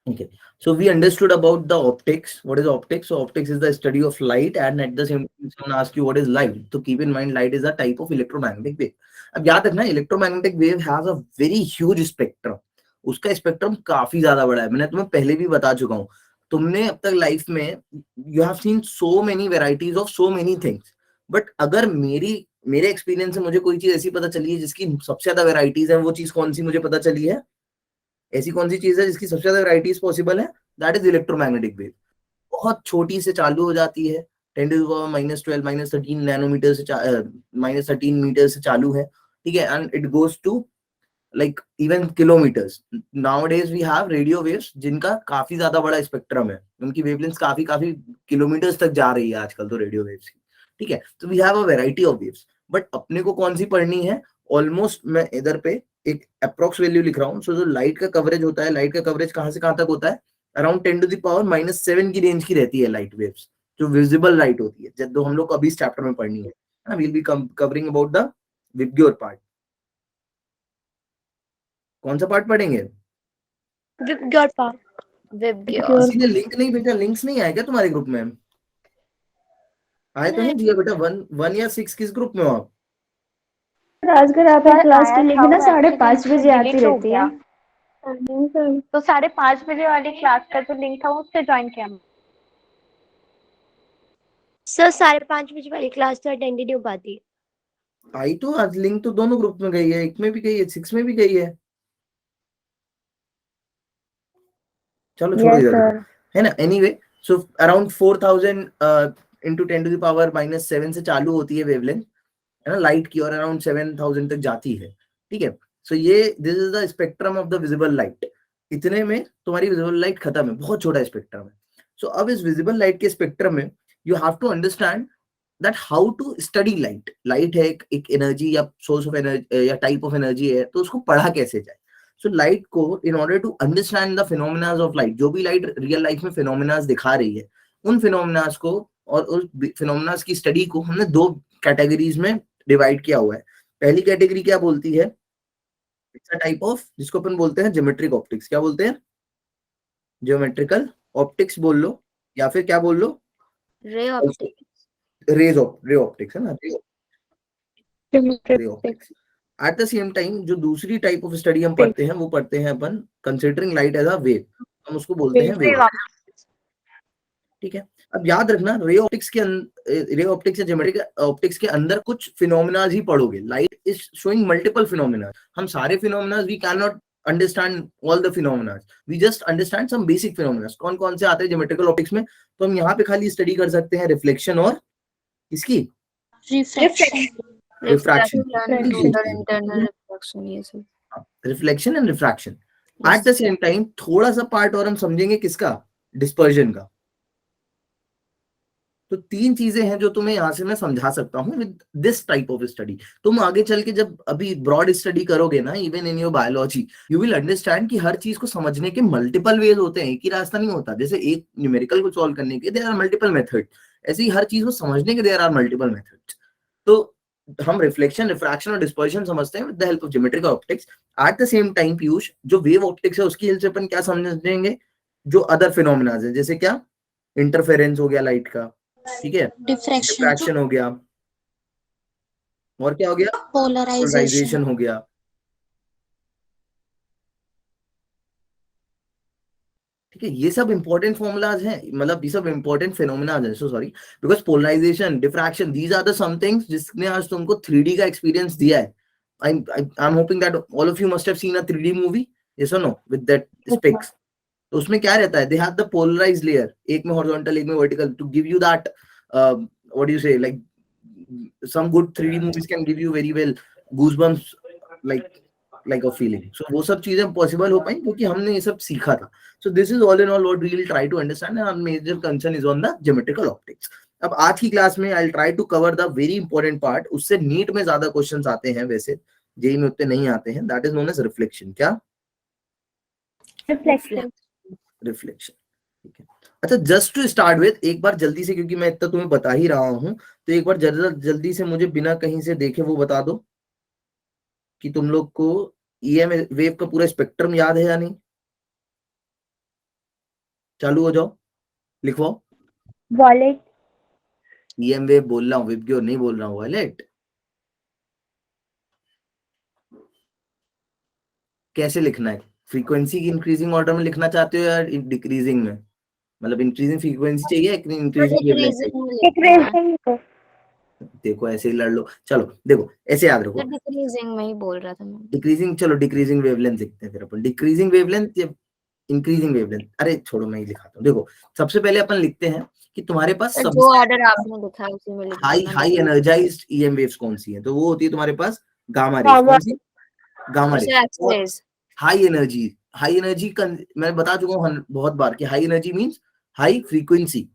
Okay, so we understood about the optics. What is optics? So optics is the study of light, and at the same time someone ask you what is light, so keep in mind light is a type of electromagnetic wave. अब याद रखना electromagnetic wave has a very huge spectrum, उसका spectrum काफी ज्यादा बड़ा है, मैंने तुम्हें पहले भी बता चुका हूँ। तुमने अब तक लाइफ में you have seen so many varieties of so many things, but अगर मेरे एक्सपीरियंस से मुझे कोई चीज ऐसी पता चली है जिसकी सबसे ज्यादा वेराइटीज है, वो चीज कौन सी मुझे पता चली है? ऐसी कौन सी चीज है जिसकी सबसे ज्यादा वैरायटीज पॉसिबल है? That is electromagnetic wave. बहुत छोटी से चालू हो जाती है, 10⁻12 -13 नैनोमीटर से -13 मीटर से चालू है, ठीक है, and it goes to like even kilometres. Nowadays we have radio waves जिनका काफी ज्यादा बड़ा स्पेक्ट्रम है, उनकी वेवलेंथ काफी काफी किलोमीटर्स तक जा रही है आजकल तो रेडियो वेव्स की, ठीक है। तो we have a variety of waves, but अपने को कौन सी पढ़नी है? ऑलमोस्ट मैं इधर पे एक अप्रोक्स वैल्यू लिख रहा हूँ। सो जो लाइट का कवरेज होता है, लाइट का कवरेज कहां से कहां तक होता है? अराउंड 10⁻⁻7 की रेंज की रहती है लाइट वेव्स, जो विजिबल लाइट होती है, जो हम लोग को अभी इस चैप्टर में पढ़नी है। We'll be covering about the VIBGYOR part. कौन सा पार्ट पढ़ेंगे? VIBGYOR part. विबग्योर। किसी ने लिंक नहीं भेजा? लिंक्स नहीं आए क्या तुम्हारे ग्रुप में? आए तो नहीं दिया बेटा? वन या 6 किस ग्रुप में हो आप? राजगर आप एक क्लास की लिंक ना 5:30 बजे आती डिलीट हो रहती गया, है। तो 5:30 बजे वाली क्लास का जो लिंक था उससे ज्वाइन किया मैं। सर 5:30 बजे वाली क्लास तो अटेंड ही नहीं हो पाती। आई तो आज लिंक तो दोनों ग्रुप में गई है, एक में भी गई है, 6 में भी गई है। चलो छोड़ो यस इधर सर। है ना। एनीवे, सो अराउंड 4000 इंटू 10⁻⁻7 से चालू होती है वेवलेंथ, है ना, लाइट की, और अराउंड 7000 तक जाती है, ठीक है। सो ये this is the spectrum of the visible light. इतने में तुम्हारी विजिबल लाइट खत्म है, बहुत छोटा स्पेक्ट्रम है। सो अब इस विजिबल लाइट के स्पेक्ट्रम में you have to understand that how to study light. Light है एक एनर्जी या सोर्स ऑफ एनर्जी या टाइप ऑफ एनर्जी है, तो उसको पढ़ा कैसे जाए? सो लाइट को, in order to understand the phenomenas of light, जो भी लाइट रियल लाइफ में फिनोमिनाज दिखा रही है, उन फिनोमिनाज को और उस फिनोमिनाज की स्टडी को हमने दो कैटेगरीज में डिवाइड किया हुआ है। पहली कैटेगरी क्या बोलती है? इट्स अ टाइप ऑफ, जिसको अपन बोलते हैं ज्योमेट्रिक ऑप्टिक्स। क्या बोलते हैं? ज्योमेट्रिकल ऑप्टिक्स बोल लो, या फिर क्या बोल लो? Ray optics. रे ऑप्टिक्स है ना, ray optics. At the same time जो दूसरी टाइप ऑफ स्टडी हम पढ़ते हैं, वो पढ़ते हैं अपन considering light as a wave, हम उसको बोलते हैं वेव, ठीक है। अब याद रखना, रे ऑप्टिक्स या ज्योमेट्रिक ऑप्टिक्स के अंदर कुछ फिनोमिना ही पढ़ोगे। Light is showing multiple phenomena, हम सारे phenomena we can not understand all the phenomena, we just understand some basic phenomena. कौन कौन से आते हैं ज्योमेट्रिकल ऑप्टिक्स में? तो हम यहाँ पे खाली स्टडी कर सकते हैं रिफ्लेक्शन और इसकी रिफ्रैक्शन, इंटरनल रिफ्लेक्शन, ये सब। Reflection and refraction. At the same time थोड़ा सा पार्ट और हम समझेंगे किसका? डिस्पर्जन का। तो 3 चीजें हैं जो तुम्हें यहाँ से मैं समझा सकता हूँ with this type of study. तुम आगे चल के जब अभी ब्रॉड स्टडी करोगे ना, even in your biology, you will understand कि हर चीज को समझने के मल्टीपल वेज होते हैं, एक ही रास्ता नहीं होता। जैसे एक न्यूमेरिकल को सॉल्व करने के देयर आर मल्टीपल मेथड, ऐसे ही हर चीज को समझने के देयर आर मल्टीपल मेथड। तो हम रिफ्लेक्शन, रिफ्रैक्शन और डिस्पर्जन समझते हैं with the help of geometrical optics. At the same time Piyush, जो वेव ऑप्टिक्स है उसकी हेल्प से अपन क्या समझेंगे? जो अदर फिनोमिना है, जैसे क्या? इंटरफेरेंस हो गया लाइट का, ठीक है, डिफ्रैक्शन हो गया, और क्या हो गया? पोलराइजेशन हो गया, ठीक है। ये सब इंपॉर्टेंट फॉर्मुलाज हैं, मतलब ये सब इंपॉर्टेंट फिनोमिना हैं। So sorry, because polarization, diffraction, these are the some things जिसने आज तुमको 3D का एक्सपीरियंस दिया है। I am hoping that all of you must have seen a 3D movie, yes और नो, विद दैट स्पेक्स। तो उसमें क्या रहता है? They have the polarized layer, एक में हॉरिजॉन्टल एक में vertical, to give you that what do you say, like some good 3D movies can give you very well goosebumps, like a feeling. So वो सब चीजें पॉसिबल हो पाई क्योंकि हमने ये सब सीखा था। So this is all in all what we will try to understand, and our major concern is on the geometrical optics. अब आज की क्लास में I'll try to cover the very important part, उससे नीट में ज्यादा questions आते हैं, वैसे जेई में उतने नहीं आते हैं। That is known as reflection। क्या? रिफ्लेक्शन। रिफ्लेक्शन, ठीक है। अच्छा, जस्ट टू स्टार्ट विद, एक बार जल्दी से, क्योंकि मैं इतना तुम्हें बता ही रहा हूं, तो एक बार जल्दी से मुझे बिना कहीं से देखे वो बता दो कि तुम लोग को ईएम वेव का पूरा स्पेक्ट्रम याद है या नहीं? चालू हो जाओ, लिखवाओ। वॉलेट, EM वेव बोल रहा हूँ, विबग्योर नहीं बोल रहा हूँ, वॉलेट। कैसे लिखना है? फ्रीक्वेंसी की इंक्रीजिंग ऑर्डर में लिखना चाहते हो या डिक्रीजिंग में? मतलब इंक्रीजिंग फ्रीक्वेंसी चाहिए या इंक्रीजिंग वेवलेंथ चाहिए? डिक्रीजिंग, देखो ऐसे ही लड़ लो। चलो देखो ऐसे याद रखो, डिक्रीजिंग में ही बोल रहा था मैं। डिक्रीजिंग, चलो डिक्रीजिंग वेवलेंथ लिखते हैं फिर अपन। डिक्रीजिंग वेवलेंथ या इंक्रीजिंग वेवलेंथ, अरे छोड़ो मैं ही लिखाता हूँ। देखो सबसे पहले अपन लिखते हैं कि तुम्हारे पास जो सबसे ऑर्डर आपने लिखा है उसी में लिख हाई देना। हाई एनर्जाइज्ड EM वेव्स कौन सी है? तो वो होती है तुम्हारे पास गामा रेज। कौन सी? गामा जैसे रेज। एक्स-रेज। हाई एनर्जी मैं बता चुका हूँ बहुत बार कि high energy means high frequency, है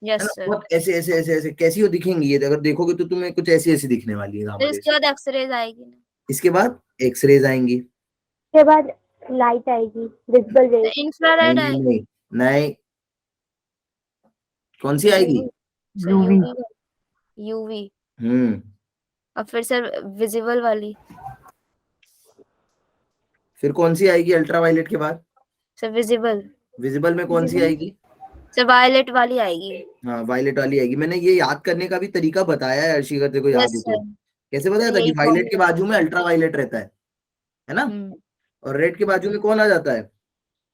यस ना? सर। बहुत ऐसे ऐसे ऐसे ऐसे कैसी हो दिखेंगी ये, अगर देखोगे तो तुम्हें कुछ ऐसी ऐसी दिखने वाली है गामा फिर रेज। इसके बाद एक्स-रेज आएगी ना। इसके बाद एक्सरेज आएंगी। के बाद लाइट आएगी, विजिबल तो रेज, इंफ्रारेड नहीं आएगी। नहीं नहीं, कौन सी आएगी? यूवी। यूवी। हम्म, और फिर सर विजिबल वाली। फिर कौन सी आएगी अल्ट्रावायलेट के बाद? Sir visible. विजिबल में कौन सी आएगी? सर वायलेट वाली आएगी। हाँ वायलेट वाली आएगी। मैंने ये याद करने का भी तरीका बताया है अर्शी, अगर तेरे को याद यस है तो। सर। कैसे बताया सर था कि यही वायलेट के फॉर्मूला बाजू में अल्ट्रावायलेट रहता है ना? और रेड के बाजू में कौन आ जाता है?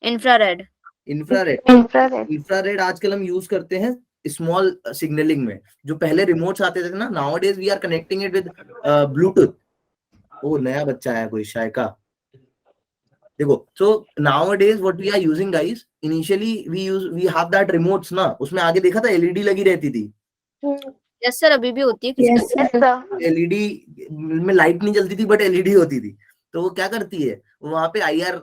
इंफ्रारेड। इंफ्रारेड। इंफ्रारेड, इंफ्रारेड आजकल हम यूज करते हैं स्मॉल सिग्नलिंग में। जो पहले रिमोट्स आते थे ना, nowadays we are connecting it with Bluetooth. ओ नया बच्चा आया कोई, शायका। देखो so nowadays what we are using guys, initially we have that remotes ना, उसमें आगे देखा था LED लगी रहती थी। यस सर अभी भी होती है किसी यस सर, LED में लाइट नहीं जलती थी बट LED होती थी। तो वो क्या करती है, वहां पे IR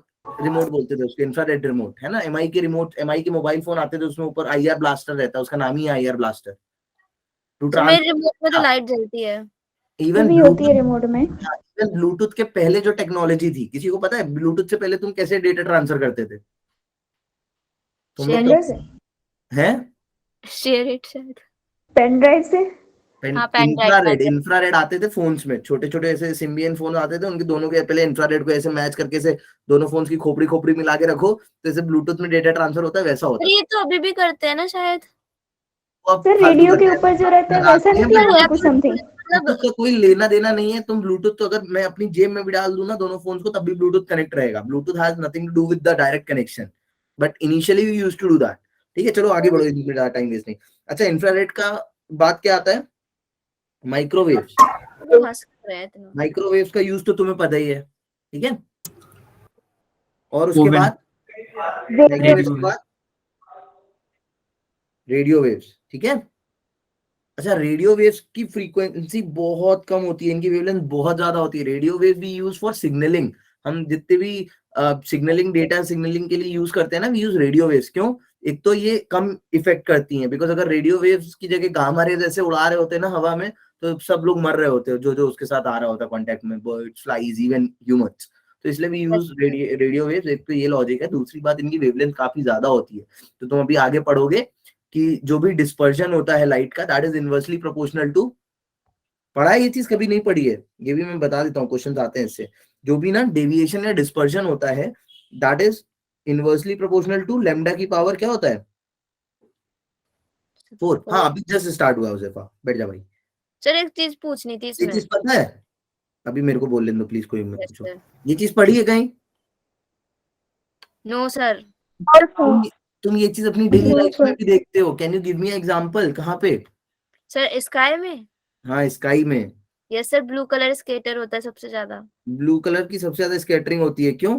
रिमोट बोलते थे उसके, इंफ्रारेड रिमोट, है ना? MI के रिमोट, MI के मोबाइल फोन आते थे, उसमें ऊपर IR ब्लास्टर रहता है, उसका नाम ही है IR ब्लास्टर। टू तो मेरे रिमोट में तो लाइट जलती है। इवन भी होती है ब्लूटूथ, रिमोट में। इवन ब्लूटूथ के पहले जो टेक्नोलॉजी थी, किसी को पता है ब्लूटूथ से पहले तुम कैसे डेटा ट्रांसफर करते थे? तुम लोग पेन से, तो हैं? शेयर इट शायद। पेन ड्राइव से, हाँ पेन ड्राइव इंफ्रारेड आते थे फोन्स में, छोटे छोटे ऐसे सिम्बियन फोन आते थे, उनके दोनों के पहले इंफ्रारेड को ऐसे मैच करके से दोनों फोन्स की खोपड़ी खोपड़ी मिला के रखो, तो जैसे ब्लूटूथ में डेटा ट्रांसफर होता है वैसा होता है। ये तो अभी भी करते हैं ना शायद। वो अब सर फालतू रेडियो करते के हैं, ऊपर जो रहता है वैसा लगाते हैं, नहीं but क्या कुछ समथिंग? मतलब ब्लूटूथ का कोई लेना देना नहीं है। तुम ब्लूटूथ तो अगर मैं अपनी जेब में भी डाल दूं ना दोनों फोन्स को, तब भी ब्लूटूथ कनेक्ट रहेगा। Bluetooth has nothing to do with the direct connection, but initially we used to do that. ठीक है चलो आगे बढ़ो, इनमें टाइम वेस्ट नहीं। अच्छा इंफ्रारेड का बात क्या आता है? माइक्रोवेव्स। वो हंस रहे हैं इतना। माइक्रोवेव्स का यूज तो तुम्हें पता ही है, ठीक है? और उसके बाद माइक्रोवेव्स के बाद रेडियो वेव्स, ठीक है? अच्छा रेडियो वेव्स की फ्रीक्वेंसी बहुत कम होती है, इनकी वेवलेंथ बहुत ज्यादा होती है। रेडियो वेव भी यूज फॉर सिग्नलिंग। हम जितने भी सिग्नलिंग डेटा सिग्नलिंग के लिए यूज करते हैं ना, वी यूज रेडियो वेव्स। क्यों? एक तो ये कम इफेक्ट करती हैं, बिकॉज अगर रेडियो वेव्स की जगह गामा रेज ऐसे उड़ा रहे होते हैं ना हवा में, तो सब लोग मर रहे होते हैं, जो जो उसके साथ आ रहा होता है कॉन्टेक्ट में, बर्ड्स, फ्लाइज, इवन ह्यूमंस। तो इसलिए भी यूज रेडियो वेव्स। एक तो ये लॉजिक है। दूसरी बात, इनकी वेवलेंथ काफी ज्यादा होती है। तो तुम अभी आगे पढ़ोगे कि जो भी डिस्पर्जन होता है लाइट का, that is inversely proportional to, पढ़ा है ये चीज? कभी नहीं पढ़ी है? ये भी मैं बता देता हूँ, क्वेश्चन आते हैं इससे। जो भी ना डेविएशन या डिस्पर्जन होता है, that is inversely proportional to lambda की पावर क्या होता है? 4। हाँ अभी जस्ट स्टार्ट हुआ है उसेफा, बैठ जा भाई। सर एक चीज पूछनी थी ये इसमें। चीज पता है? अभी मेरे को बोल लेने दो प्लीज, कोई मत यस पूछो। सर। ये चीज पढ़ी है कहीं? No sir. तुम ये चीज अपनी डेली लाइफ में भी देखते हो? Can you give me example? कहाँ पे? सर स्काई में। हाँ स्काई में। Yes sir blue colour scatter होता है सबसे ज्यादा। ब्लू कलर की सबसे ज्यादा स्कैटरिंग होती है, क्यों?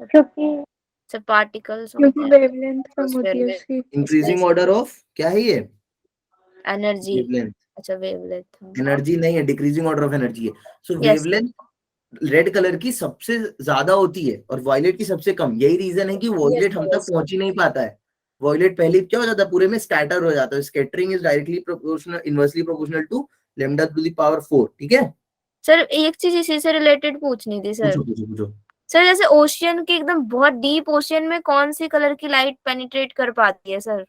क्योंकि सर पार्टिकल्स वेवलेंथ कम होती है उसकी। इंक्रीजिंग ऑर्डर ऑफ क्या है ये? एनर्जी। वेवलेंथ। अच्छा वेवलेंथ। एनर्जी नहीं है, डिक्रीजिंग ऑर्डर ऑफ एनर्जी है। So yes wavelength red colour की सबसे ज्यादा होती है और वॉयलेट की सबसे कम। यही रीजन है कि वॉयलेट हम तक पहुंच ही नहीं पाता है। वॉयलेट पहले क्या हो जाता है, पूरे में स्कैटर हो जाता है। Scattering is directly proportional, inversely proportional to lambda to the power 4। ठीक है? सर एक चीज इसी से रिलेटेड पूछनी थी सर। पूछो पूछो पूछो। सर जैसे ओशियन के एकदम बहुत डीप ओशियन में कौन सी कलर की लाइट पेनिट्रेट कर पाती है सर,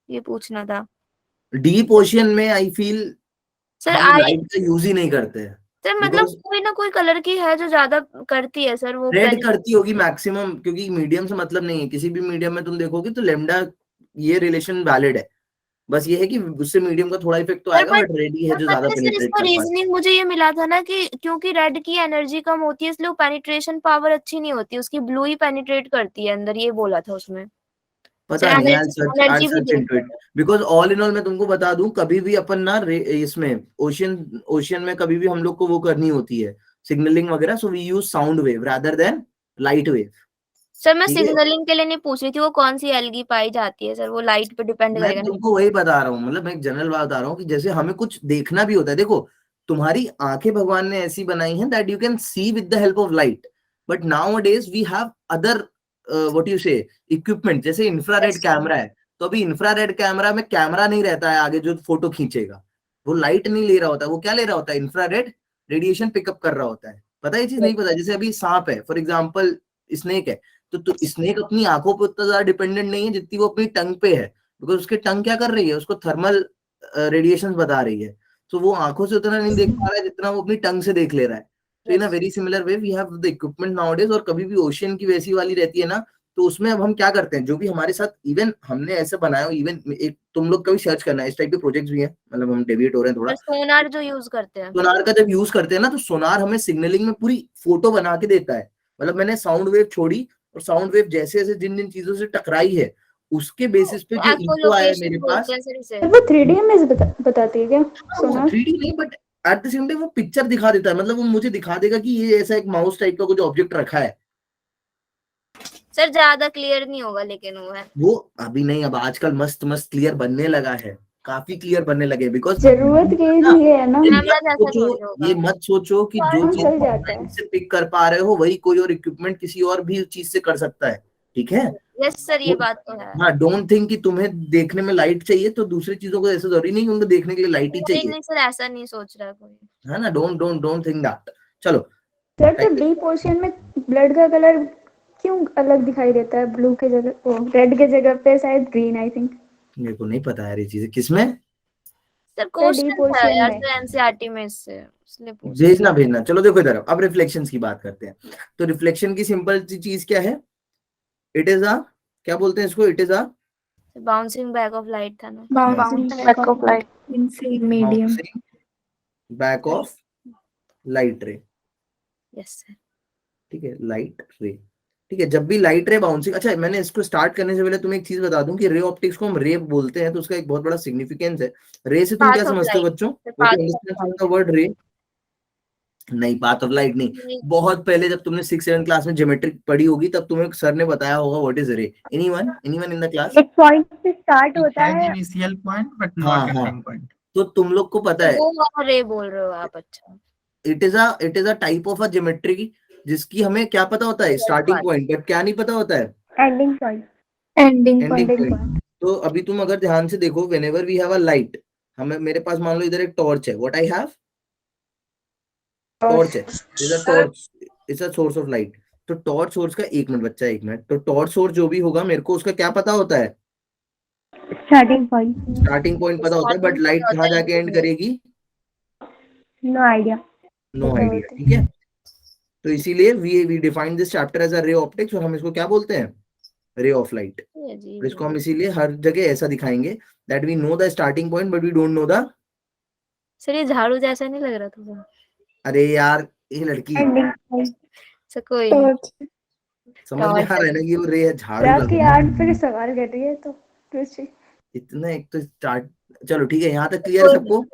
ये पूछना था। डीप ओशियन में आई फील सर हम लाइट का यूज ही नहीं करते हैं। सर मतलब Because कोई ना कोई कलर की है जो ज्यादा करती है सर वो रेड पेनिट्रेट। करती होगी मैक्सिमम, क्योंकि मीडियम से मतलब नहीं है, किसी भी मीडियम में तुम देखोगे तो लेमडा ये रिलेशन वैलिड है, बस ये है कि उससे मीडियम का थोड़ा इफेक्ट तो सर आएगा, बट बट रेड ही है सर जो पता ज्यादा है सर पेनिट्रेट इसका कर पाती रीजनिंग मुझे ये मिला था ना कि क्योंकि रेड की एनर्जी कम होती है इसलिए वो पेनिट्रेशन पावर अच्छी नहीं होती, उसकी ब्लू ही पेनिट्रेट करती है अंदर, ये बोला था उसमें। पता सर नहीं, आई एनर्जी भी सर्च इनटू देखते it, because all in all मैं तुमको बता दूं, कभी भी अपन ना इसमें ओशियन में कभी भी हम लोग को वो करनी होती है सिग्नलिंग वगैरह, so we use sound wave rather than light wave. Sir मैं ठीक है, सिग्नलिंग के लिए नहीं पूछ रही थी वो कौन सी एल्गी पाई जाती है सर, वो लाइट पे डिपेंड मैं करेगा ना। तुमको वही बता रहा हूँ, मतलब मैं एक जनरल बात बता रहा हूँ कि जैसे हमें कुछ देखना भी होता है, देखो तुम्हारी आंखें भगवान ने ऐसी बनाई हैं that you can see with the help of light, but nowadays we have other what you say equipment, जैसे इंफ्रारेड Yes, sir. कैमरा है, तो अभी इंफ्रारेड कैमरा में कैमरा नहीं रहता है आगे जो फोटो खींचेगा, वो लाइट नहीं ले रहा होता है, वो क्या ले रहा होता है, इंफ्रारेड रेडिएशन पिकअप कर रहा होता है। पता है ये चीज नहीं पता? जैसे अभी सांप है फॉर एग्जाम्पल, स्नेक है, तो स्नेक अपनी आंखों पर उतना ज्यादा डिपेंडेंट नहीं है जितनी वो अपनी टंग पे है, बिकॉज उसके टंग क्या कर रही है, उसको थर्मल रेडिएशन बता रही है, तो वो आंखों से उतना नहीं देख पा रहा है जितना वो अपनी टंग से देख ले रहा है। तो in a very similar way we have the equipment nowadays, और कभी भी ओशियन की वैसी वाली रहती है ना, तो उसमें अब हम क्या करते हैं, जो भी हमारे साथ इवन हमने ऐसे बनाया, इवन एक तुम लोग कभी सर्च करना है, इस टाइप के प्रोजेक्ट्स भी हैं, मतलब हम डेविएट हो रहे हैं थोड़ा। और सोनार जो यूज करते हैं सोनार का जब यूज करते हैं ना, तो सोनार हमें सिग्नलिंग में पूरी फोटो बना के देता है, मतलब मैंने साउंड वेव छोड़ी, और साउंड वेव जैसे जैसे जिन जिन चीजों से टकराई है उसके बेसिस पे जो इनको आया है मेरे एकोलोकेशन पास। बोलते हैं सर इसे। वो 3D इमेज बताती है क्या हाँ, वो सोनार? 3D नहीं, but at the same time वो पिक्चर दिखा देता है, मतलब वो मुझे दिखा देगा कि ये ऐसा एक माउस टाइप का कुछ ऑब्जेक्ट रखा है। सर ज्यादा क्लियर नहीं होगा लेकिन वो है वो अभी नहीं, अब आजकल मस्त मस्त क्लियर बनने लगा है, काफी क्लियर बनने लगे, बिकॉज जरूरत के लिए है ना, ये कैमरा मत जैसा सोचो, थोड़ी होगा। ये मत सोचो कि जो काम चीज चल तुम जाता है। से पिक कर पा रहे हो वही कोई और इक्विपमेंट किसी और भी चीज से कर सकता है, ठीक है? यस सर ये बात तो है। हाँ, डोंट थिंक कि तुम्हें देखने में लाइट चाहिए तो दूसरी चीजों को ऐसे जरूरी नहीं उनको देखने के लिए लाइट ही नहीं चाहिए, नहीं सर ऐसा नहीं सोच रहा कोई। है ना? Don't think that. चलो, सर तो डीप ओशियन में ब्लड का कलर क्यों अलग दिखाई देता है? ब्लू के जगह, वो रेड के जगह पे शायद ग्रीन, आई थिंक। मेरे को नहीं पता यार ये चीजें किसमें। सर सर डीप क्वेश्चन है ओशियन यार में सर एनसीईआरटी में इससे इसलिए पूछ रही भेजना भेजना, चलो देखो इधर अब रिफ्लेक्शन की बात करते हैं। तो रिफ्लेक्शन की सिंपल चीज क्या है, इट इज अ, क्या बोलते हैं इसको, इट इज अ हूँ। बाउंसिंग बैक ऑफ लाइट था ना। Bouncing back of light in same medium. Bouncing back of light रे, यस सर। ठीक है, लाइट रे, ठीक है। जब भी लाइट रे बाउंसिंग, अच्छा मैंने इसको स्टार्ट करने से पहले तुम्हें एक चीज बता दूं कि रे ऑप्टिक्स को हम रे बोलते हैं, तो उसका एक बहुत बड़ा सिग्निफिकेंस है। रे से तुम क्या पाथ ऑफ समझते हो लाइट। बच्चों, path what you understand from the word रे? नहीं, पाथ ऑफ लाइट नहीं, बहुत पहले जब तुमने 6th 7th क्लास में ज्योमेट्री पढ़ी होगी तब तुम्हें सर ने बताया होगा व्हाट इज रे। Anyone in the class? एक पॉइंट से स्टार्ट It होता has है। initial point but हाँ not हाँ, ending point. तो तुम लोग को पता है वो वाला रे बोल रहे हो आप। अच्छा it is a type of a geometry जिसकी हमें क्या पता होता है, स्टार्टिंग पॉइंट, बट क्या नहीं पता होता है, ending point. Ending ending point. Point. तो अभी तुम अगर ध्यान से देखो, whenever we have a light, हमें मेरे पास मान लो इधर एक टॉर्च है, व्हाट आई हैव, टॉर्च है, is a torch, is a source of light. तो टॉर्च सोर्स का, एक मिनट बच्चा, एक मिनट, तो टॉर्च सोर्स जो भी होगा मेरे को उसका क्या पता होता है, स्टार्टिंग पॉइंट। स्टार्टिंग पॉइंट पता होता है, बट लाइट कहाँ जाके एंड करेगी, नो आइडिया। नो आइडिया, ठीक है? तो इसीलिए we define this chapter as a ray optics, और हम इसको क्या बोलते हैं, रे ऑफ लाइट। अजीब इसको हम इसीलिए हर जगह ऐसा दिखाएंगे that we know the starting point but we don't know the, sir ये झाड़ू जैसा नहीं लग रहा था अरे यार ये लड़की एंडिंग पॉइंट। सर कोई नहीं। समझ में आ रहा है ना कि वो रे है, झाड़ू रात लग की रहा है 8 फिर सवाल कर रही है तो ट्विस्ट। इतना, एक तो स्टार्ट, चलो ठीक है, यहाँ तक क्लियर है कोई सबको?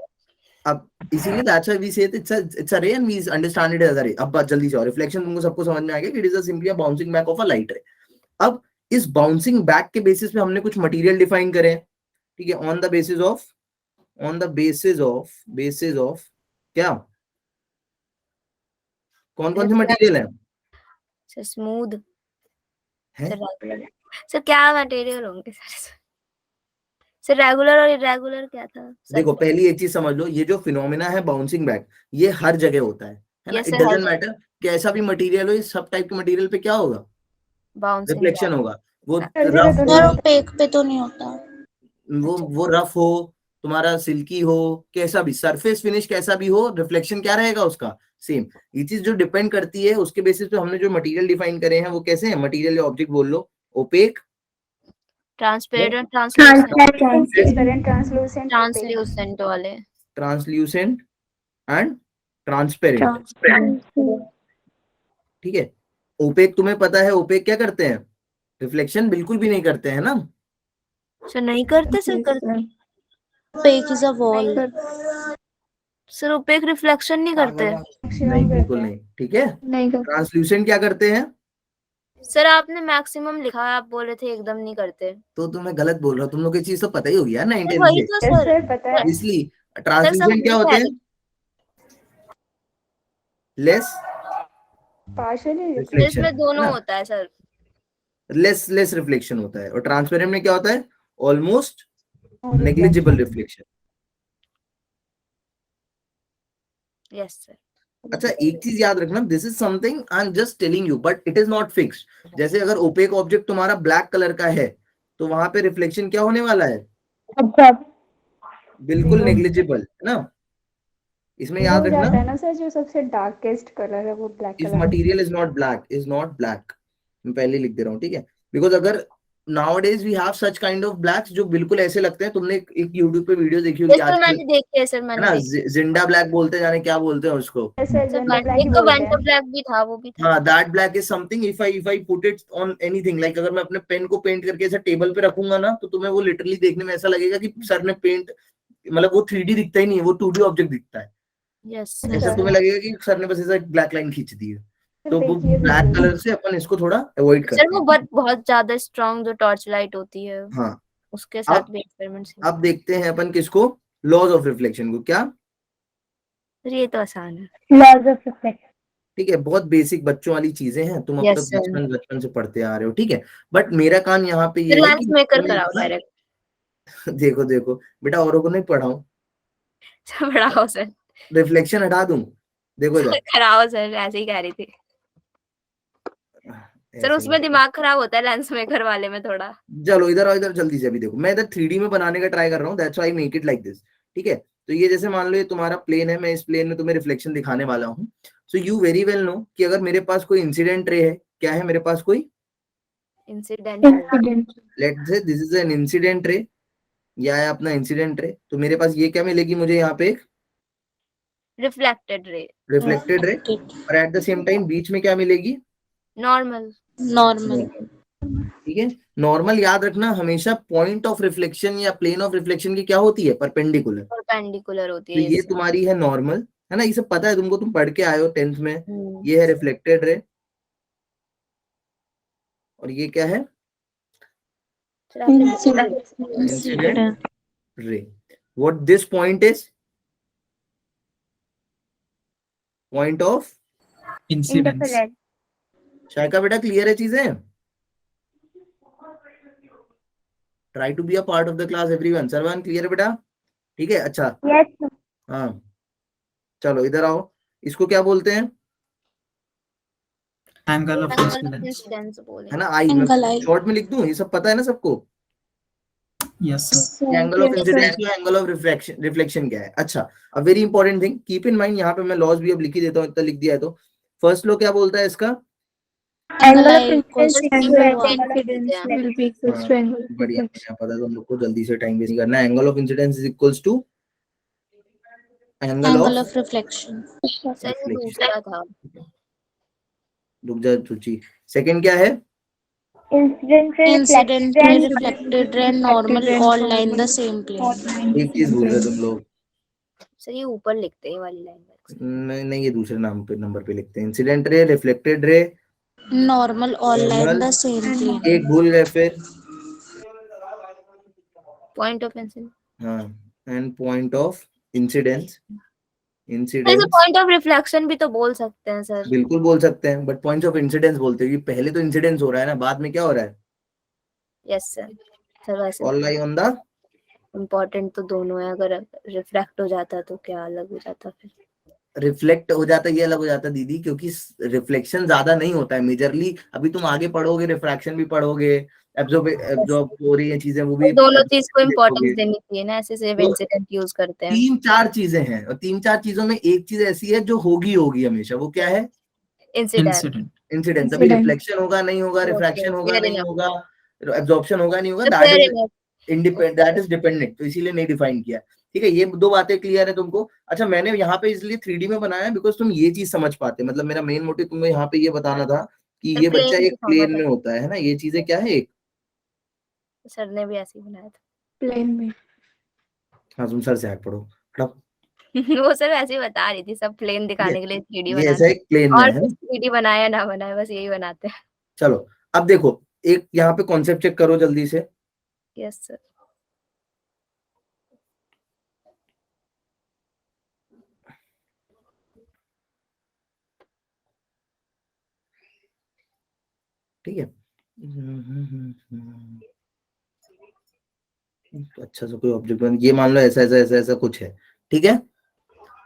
अब इसीलिए that's why we say it's a ray and we understand it as a ray. अब बात जल्दी से, और रिफ्लेक्शन तुमको सबको समझ में आ गया कि it is simply a bouncing back of a light रे। अब इस बाउंसिंग बैक के बेसिस पे हमने कुछ मटेरियल डिफाइन करे, ठीक है, ऑन द बेसिस ऑफ क्या, कौन कौन से मटेरियल है? सर स्मूथ हैं? Sir regular. सर क्या मटेरियल होंगे सर? सर रेगुलर और इरेगुलर क्या था सर? देखो पहली एक चीज समझ लो, ये जो फिनोमिना है बाउंसिंग बैक, ये हर जगह होता है ना? Yes, it sir, her doesn't matter कैसा भी मटेरियल हो, ये सब टाइप के मटेरियल पे क्या होगा, बाउंसिंग रिफ्लेक्शन होगा। वो हर जगह रफ तो हो, नहीं पेक पे तो नहीं होता। वो रफ हो, तुम्हारा सिल्की हो, कैसा भी सरफेस फिनिश कैसा भी हो, रिफ्लेक्शन क्या रहेगा उसका, सेम। ये चीज जो डिपेंड करती है उसके बेसिस पे हमने जो मटेरियल डिफाइन करे हैं वो कैसे हैं, मटेरियल या ऑब्जेक्ट बोल लो, opaque, transparent, translucent, transparent, translucent, translucent वाले। ट्रांसल्यूसेंट एंड ट्रांसपेरेंट, ठीक है। ओपेक तुम्हें पता है ओपेक क्या करते हैं, रिफ्लेक्शन बिल्कुल भी नहीं करते हैं ना। सर नहीं करते, सर करते। Opaque is a wall. Sir opaque reflection नहीं करते। नहीं बिल्कुल नहीं, ठीक है। नहीं करते। ट्रांसल्यूसेंट क्या करते हैं, सर आपने मैक्सिमम लिखा है, आप बोल रहे थे एकदम नहीं करते। तो तुम्हें गलत बोल रहा हूँ, तुम लोग ये चीज तो पता ही होगी यार 9 सर 10 वही से, तो यस सर। सर, पता है। इसलिए सर ट्रांसल्यूसेंट क्या होते हैं, लेस पार्शियली रिफ्लेक्शन, इसमें है दोनों ना, होता है सर। लेस रिफ्लेक्शन होता है। और ट्रांसपेरेंट में क्या होता है, almost negligible reflection. Yes sir. अच्छा एक चीज याद रखना, this is something I am just telling you but it is not fixed. जैसे अगर ओपेक ऑब्जेक्ट तुम्हारा ब्लैक कलर का है तो वहां पे रिफ्लेक्शन क्या होने वाला है, बिल्कुल नेग्लिजिबल, है ना। इसमें याद हो रखना, जाता है ना सर, जो सबसे डार्केस्ट कलर है वो black if colour. Material is not black, मैं पहले लिख दे रहा हूँ, ठीक है। बिकॉज अगर nowadays we have such kind of blacks जो बिल्कुल ऐसे लगते हैं, तुमने एक यूट्यूब पे वीडियो देखी होगी सर आजकल, मैंने देखी है, सर है मैंने ना, देखी। जिंडा ब्लैक बोलते हैं, जाने क्या बोलते हैं उसको। सर सर जेंडर ब्लैक ही एक तो बोलते वेंटर हैं। ब्लैक भी था, वो भी था। हाँ that black is something, if I put it on anything, like अगर मैं अपने पेन को पेंट करके ऐसे टेबल पे रखूंगा ना, तो तुम्हें वो लिटरली देखने में ऐसा लगेगा कि सर ने पेंट, मतलब वो 3D दिखता ही नहीं है, वो 2D ऑब्जेक्ट दिखता है। यस ऐसा सर। तुम्हें लगेगा कि सर ने बस ऐसा ब्लैक लाइन खींच दी है। तो वो देखिए ब्लैक वीडियो। कलर से अपन इसको थोड़ा अवॉइड सर करते वो हैं। बहुत ज्यादा स्ट्रांग जो टॉर्च लाइट होती है, हाँ उसके साथ अब भी एक्सपेरिमेंट्स। अब देखते हैं अपन किसको, लॉज ऑफ रिफ्लेक्शन को। क्या, सर ये तो आसान है। Laws of reflection. ठीक है, बहुत बेसिक बच्चों वाली चीजें हैं, तुम अब यस तक सर। बचपन से पढ़ते आ रहे हो, ठीक है। बट मेरा काम यहाँ पे फिर ये है लेंस कि मेकर तुम्हें कराओ डायरेक्ट। देखो देखो बेटा, औरों को नहीं पढ़ाऊं, सर बढ़ाओ सर। रिफ्लेक्शन हटा दूं, देखो इधर, कराओ सर, ऐसे ही कह रही थी सर। ऐसे उसमें नहीं। दिमाग खराब होता है लेंस मेकर वाले में थोड़ा। चलो इधर आओ, इधर जल्दी से। अभी देखो मैं इधर 3D में बनाने का ट्राई कर रहा हूँ, that's why I make it like this, ठीक है। तो ये जैसे मान लो ये तुम्हारा प्लेन है, मैं इस प्लेन में तुम्हें रिफ्लेक्शन दिखाने वाला हूँ। So you very well know कि अगर मेरे पास कोई इंसिडेंट रे है, क्या है मेरे पास कोई incident. Let's say this is an incident ray, या है अपना इंसिडेंट रे, तो मेरे पास ये क्या मिलेगी मुझे यहाँ पे, एक रिफ्लेक्टेड रे। रिफ्लेक्टेड रे, और एट द सेम टाइम बीच में क्या मिलेगी, नॉर्मल। Normal. ठीक है। नॉर्मल याद रखना हमेशा पॉइंट ऑफ रिफ्लेक्शन या प्लेन ऑफ रिफ्लेक्शन की क्या होती है, परपेंडिकुलर। परपेंडिकुलर होती तो है। ये yes, तुम्हारी है नॉर्मल, है ना, ये सब पता है तुमको, तुम पढ़ के आए हो 10th में। हम्म। ये है रिफ्लेक्टेड रे, और ये क्या है, सर आपने incident ray. What this point is, point of indifferent. Shaika बेटा, क्लियर है चीजें, try to be a part of the class everyone, सर्वन क्लियर है बेटा, ठीक है। अच्छा यस हाँ चलो इधर आओ, इसको क्या बोलते हैं, एंगल ऑफ इंसिडेंस। इंसिडेंस बोले। है ना, आई Angle I. शॉर्ट में लिख दूं, ये सब पता है ना सबको, yes sir. Angle of incidence या एंगल ऑफ रिफ्लेक्शन, रिफ्लेक्शन क्या है। अच्छा अब very important thing keep in mind, यहाँ पे मैं लॉज भी अब लिख ही देता हूँ, इतना लिख दिया है तो। फर्स्ट लॉ क्या बोलता है इसका, Angle I equals to Angle R. of incidence will be equals to angle of बढ़िया reflection. बढ़िया, पता है तुम लोग को, जल्दी से टाइम वेस्ट नहीं करना। Angle of incidence is equals to angle Angle of of reflection. Sir ये रिफ्लेक्शन। दूसरा था। रुक जा रुचि, सेकंड क्या है, Incident ray, Incident reflected ray, ray, reflected ray, and normal all lie in the same plane. एक चीज भूल रहे तुम लोग, सर ये ऊपर लिखते हैं ये वाली लाइन। नहीं नहीं, ये दूसरे नाम पे नंबर पे लिखते हैं, incident ray, reflected ray, Normal all lie in normal, the same plane. एक भूल गए फिर, पॉइंट ऑफ इंसिडेंस। हाँ, एंड पॉइंट ऑफ इंसिडेंस। ऐसे इंसिडेंस पॉइंट ऑफ रिफ्लेक्शन भी तो बोल सकते हैं सर। बिल्कुल बोल सकते हैं, बट पॉइंट ऑफ इंसिडेंस बोलते हैं, पहले तो इंसिडेंस हो रहा है ना, बाद में क्या हो रहा है, यस सर। सर वैसे all lie on the, important तो दोनों है, अगर रिफ्रैक्ट हो जाता तो क्या अलग हो जाता फिर। रिफ्लेक्ट हो जाता है ये अलग हो जाता है दीदी, क्योंकि रिफ्लेक्शन ज्यादा नहीं होता है मेजरली। अभी तुम आगे पढ़ोगे, रिफ्रैक्शन भी पढ़ोगे, एब्जॉर्ब हो रही है चीजें वो भी दोनों चीज को देखोगे। इम्पोर्टेंस देनी चाहिए ना, ऐसे सिर्फ तो इंसिडेंट यूज करते हैं। 3-4 चीजें हैं, और 3-4 चीजों में एक चीज ऐसी है जो होगी होगी हमेशा, वो क्या है? इंसिडेंट। Incident. इंसिडेंस। अभी Incident. रिफ्लेक्शन होगा नहीं होगा, रिफ्रैक्शन होगा फेयर नहीं इनफ, होगा, एब्जॉर्प्शन होगा नहीं होगा, that fair is enough. Independent, that is dependent, तो इसीलिए नहीं डिफाइन किया। ठीक है, ये 2 बातें क्लियर है तुमको। अच्छा, मैंने यहाँ पे इसलिए 3D में बनाया बिकॉज तुम ये चीज समझ पाते, मतलब मेरा मेन मोटिव तुम्हें यहाँ पे ये बताना था कि ये बच्चा प्लेन एक प्लेन में होता है ना, ये चीजें क्या है एक। सर ने भी ऐसे ही बनाया था। प्लेन में। हाँ, तुम सर से आगे पढ़ो, खड़ा। वो सर ऐसे ही बता रही थी, सब प्लेन दिखाने के लिए 3D ये ऐसा बनाते एक प्लेन में और है कुछ ना। 3D बनाया ना बनाया, बस यही बनाते हैं। चलो, अब देखो एक यहाँ पे कॉन्सेप्ट चेक करो जल्दी से। Yes sir. ठीक है, अच्छा सा कोई ऑब्जेक्ट बन, ये मान लो ऐसा ऐसा ऐसा ऐसा कुछ है। ठीक है,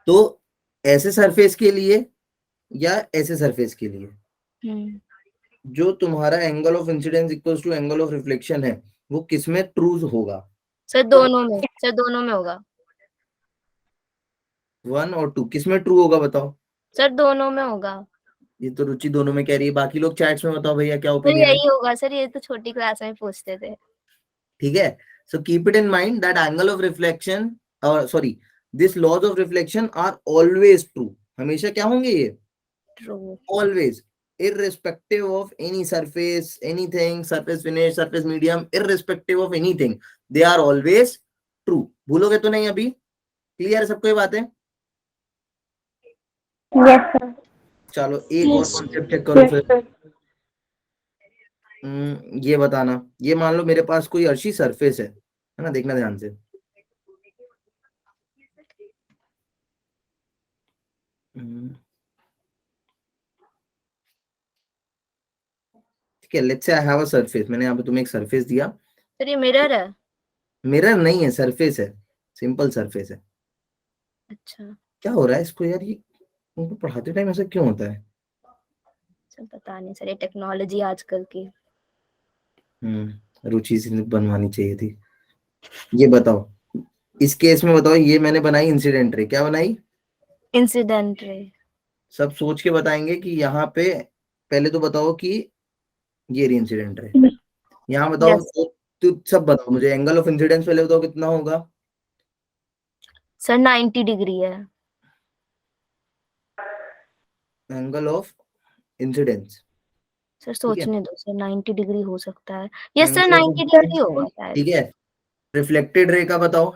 तो ऐसे सरफेस के लिए या ऐसे सरफेस के लिए जो तुम्हारा angle of incidence equals to angle of reflection है, वो किसमें ट्रू होगा? सर दोनों में, सर दोनों में होगा। 1 और 2 किसमें ट्रू होगा बताओ? सर दोनों में होगा। ये तो रुचि दोनों में कह रही है, बाकी लोग चैट्स में बताओ भैया क्या सर ओपिनियन है। यही होगा सर, ये तो छोटी क्लास में पूछते थे। ठीक है, so keep it in mind that angle of reflection, और sorry, this laws of reflection are always true. हमेशा क्या होंगे ये? True. Always, irrespective of any surface, anything, surface finish, surface medium, irrespective of anything, they are always true. भूलोगे तो नहीं अभी? Clear है सबको ये बातें? Yes sir. चलो एक और कॉन्सेप्ट चेक करो फिर। ये बताना, ये मान लो मेरे पास कोई अर्शी सरफेस है ना, देखना ध्यान से। ठीक है, let's say I have a surface, मैंने यहाँ पे तुम्हें एक सरफेस दिया। सर ये मिरर है। मिरर नहीं है, सरफेस है, सिंपल सरफेस है। अच्छा। क्या हो रहा है इसको यार, ये उनको पढ़ाते टाइम ऐसा क्यों होता है? सर पता नहीं सर, ये टेक्नोलॉजी आजकल की। रुचि से बनवानी चाहिए थी। ये बताओ, इस केस में बताओ, ये मैंने बनाई इंसिडेंट रे, क्या बनाई? Incident ray. सब सोच के बताएंगे कि यहाँ पे, पहले तो बताओ कि ये रही इंसिडेंट रे, यहाँ बताओ। Yes. तो सब बताओ मुझे, एंगल ऑफ इंसिडेंस पहले बताओ कितना होगा? सर 90 डिग्री है। एंगल ऑफ इंसिडेंस, सर सोचने दो सर, 90 डिग्री हो सकता है। Yes sir angle of 90 degree होगा शायद। ठीक है, रिफ्लेक्टेड रे का बताओ,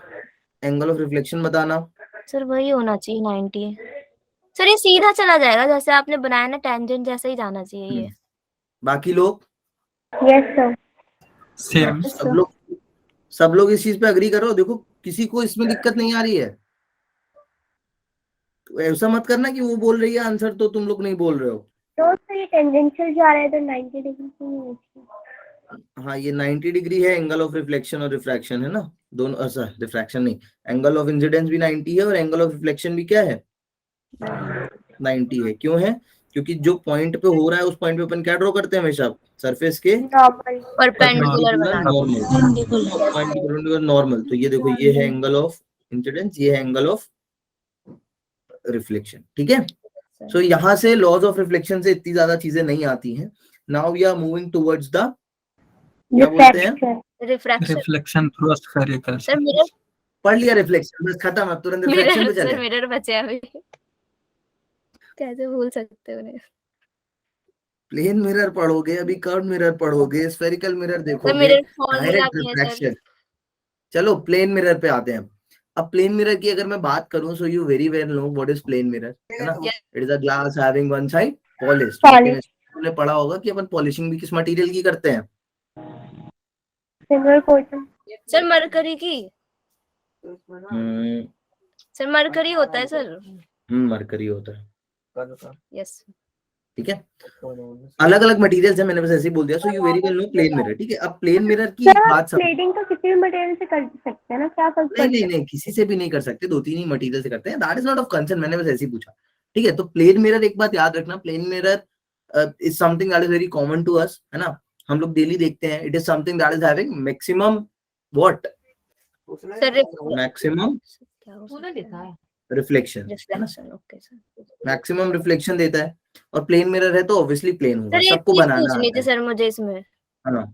एंगल ऑफ रिफ्लेक्शन बताना। सर वही होना चाहिए 90। सर ये सीधा चला जाएगा जैसे आपने बनाया ना, टेंजेंट जैसा ही जाना चाहिए ये। बाकी लोग? Yes sir. Same. सब लोग इस चीज पे अग्री करो। देखो किसी को इसमें दिक्कत नहीं आ रही है, तो ऐसा मत करना कि वो बोल रही है आंसर तो तुम लोग नहीं बोल रहे हो। तो सर ये टेंजेंशियल जा रहा है तो 90 डिग्री से नहीं होती। हाँ, ये 90 डिग्री है एंगल ऑफ रिफ्लेक्शन और रिफ्रैक्शन है ना, दोनों। सर रिफ्रैक्शन नहीं, एंगल ऑफ इंसिडेंस भी 90 है और एंगल ऑफ रिफ्लेक्शन भी क्या है? 90 है। क्यों है? क्योंकि जो पॉइंट पे हो रहा है उस पॉइंट पे अपन क्या ड्रॉ करते हैं हमेशा? सरफेस के नॉर्मल। परपेंडिकुलर बनाना। Normal, normal. तो ये देखो, ये है एंगल ऑफ इंसिडेंस, ये है एंगल ऑफ रिफ्लेक्शन। ठीक है, सो यहाँ से लॉज ऑफ रिफ्लेक्शन से इतनी ज्यादा चीजें नहीं आती हैं। Now we are moving towards the, क्या बोलते हैं? Refraction. Reflection through a spherical sir surface. Mirror. पढ़ लिया रिफ्लेक्शन, बस खत्म, अब तुरंत रिफ्लेक्शन पे मिरर चले। सर, मिरर बचे हैं अभी। कैसे भूल सकते हो उन्हें? प्लेन मिरर पढ़ोगे, अभी कर्व मिरर पढ़ोगे, स्फेरिकल मिरर सर देखोगे, मिरर फॉर्मूला डायरेक्ट भी है सर। रिफ्रैक्शन। चलो प्लेन मिरर पे आते हैं। अब प्लेन मिरर की अगर मैं बात करूं, so you very well know what is plane mirror, है ना? It is a glass having one side polished. तुमने पढ़ा होगा कि अपन पॉलिशिंग भी किस मटेरियल की करते हैं? Silver coating. सर मरकरी की। सर मरकरी होता है सर। मरकरी होता है। यस। ठीक है, अलग अलग मटेरियल्स है, मैंने बस ऐसे ही बोल दिया। So you very well know plane mirror, ठीक है। अब प्लेन मिरर की सर बात समझ, प्लेटिंग तो किसी भी मटेरियल से कर सकते हैं ना, क्या फर्क नहीं पड़ता नहीं है? नहीं, किसी से भी नहीं कर सकते, 2-3 ही मटेरियल से करते हैं, that is not of concern, मैंने बस ऐसे ही पूछा, ठीक है। तो प्लेन मिरर, एक बात याद रखना, plane mirror is something that is very common to us, है ना, हम लोग डेली देखते हैं। It is something that is having maximum what, sir maximum क्या हो सकता है? रिफ्लेक्शन, है ना, reflection, okay sir. Maximum reflection देता है। और प्लेन मिरर है तो ऑब्वियसली प्लेन होगा, सर एक सबको चीज बनाना पूछनी आता थी है, सर मुझे इसमें। है ना।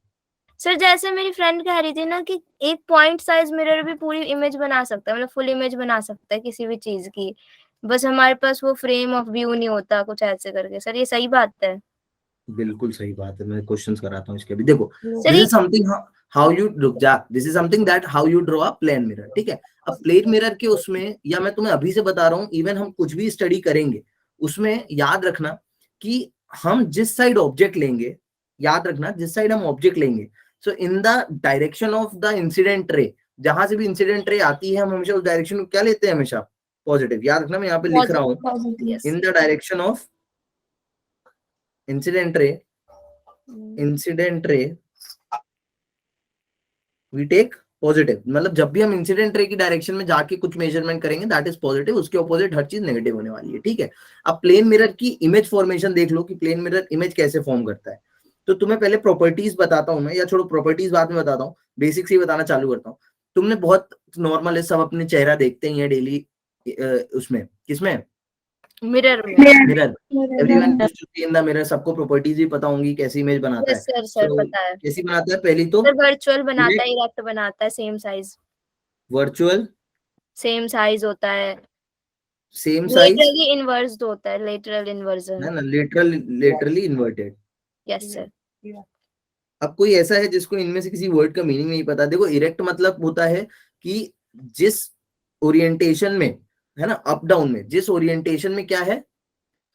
सर जैसे मेरी फ्रेंड कह रही थी ना कि एक पॉइंट साइज मिरर भी पूरी इमेज बना सकता है, मतलब फुल इमेज बना सकता है किसी भी चीज की, बस हमारे पास वो फ्रेम ऑफ व्यू नहीं होता, कुछ ऐसे करके। सर ये सही बात है? बिल्कुल सही बात है, मैं क्वेश्चंस कराता हूँ इसके भी। देखो, सर दिस ये इज समथिंग हाउ यू रुक जा, this is something that how you draw a plane mirror, ठीक है। अब प्लेन मिरर के उसमें, या मैं तुम्हें अभी से बता रहा हूँ, इवन हम कुछ भी स्टडी करेंगे उसमें याद रखना कि हम जिस साइड ऑब्जेक्ट लेंगे, याद रखना जिस साइड हम ऑब्जेक्ट लेंगे, so in the direction of the incident ray, जहां से भी इंसिडेंट रे आती है हम हमेशा उस डायरेक्शन को क्या लेते हैं, हमेशा पॉजिटिव। याद रखना, मैं यहाँ पे लिख रहा हूँ, yes in the direction of incident ray, incident ray we take positive. मतलब जब भी हम इंसिडेंट रे की डायरेक्शन में जाके कुछ मेजरमेंट करेंगे दैट इज पॉजिटिव, उसके ऑपोजिट हर चीज नेगेटिव होने वाली है, ठीक है। अब प्लेन मिरर की इमेज फॉर्मेशन देख लो कि प्लेन मिरर इमेज कैसे फॉर्म करता है। तो तुम्हें पहले प्रॉपर्टीज बताता हूं मैं, या छोड़ो प्रॉपर्टीज बाद में बताता हूँ, बेसिक्स ही बताना चालू करता हूँ। तुमने बहुत नॉर्मल है, सब अपने चेहरा देखते ही है डेली, उसमें किसमें, मिरर में। Mirror, everyone used to see in the mirror, सबको प्रॉपर्टीज भी पता होंगी कैसी इमेज बनाता है। यस सर, सर So, पता है कैसी बनाता है, पहली तो सर, वर्चुअल बनाता है, इरेक्ट बनाता है, same size, virtual same size होता है, सेम साइज, लेटरली इन्वर्स्ड होता है, लेटरल है इन्वर्जन। ना, लेटरली इन्वर्टेड। Yes sir. अब कोई ऐसा है जिसको इनमें से किसी वर्ड का मीनिंग नहीं पता? देखो, इरेक्ट मतलब होता है कि जिस ओरिएंटेशन में, है ना, अप डाउन में, जिस ओरिएंटेशन में क्या है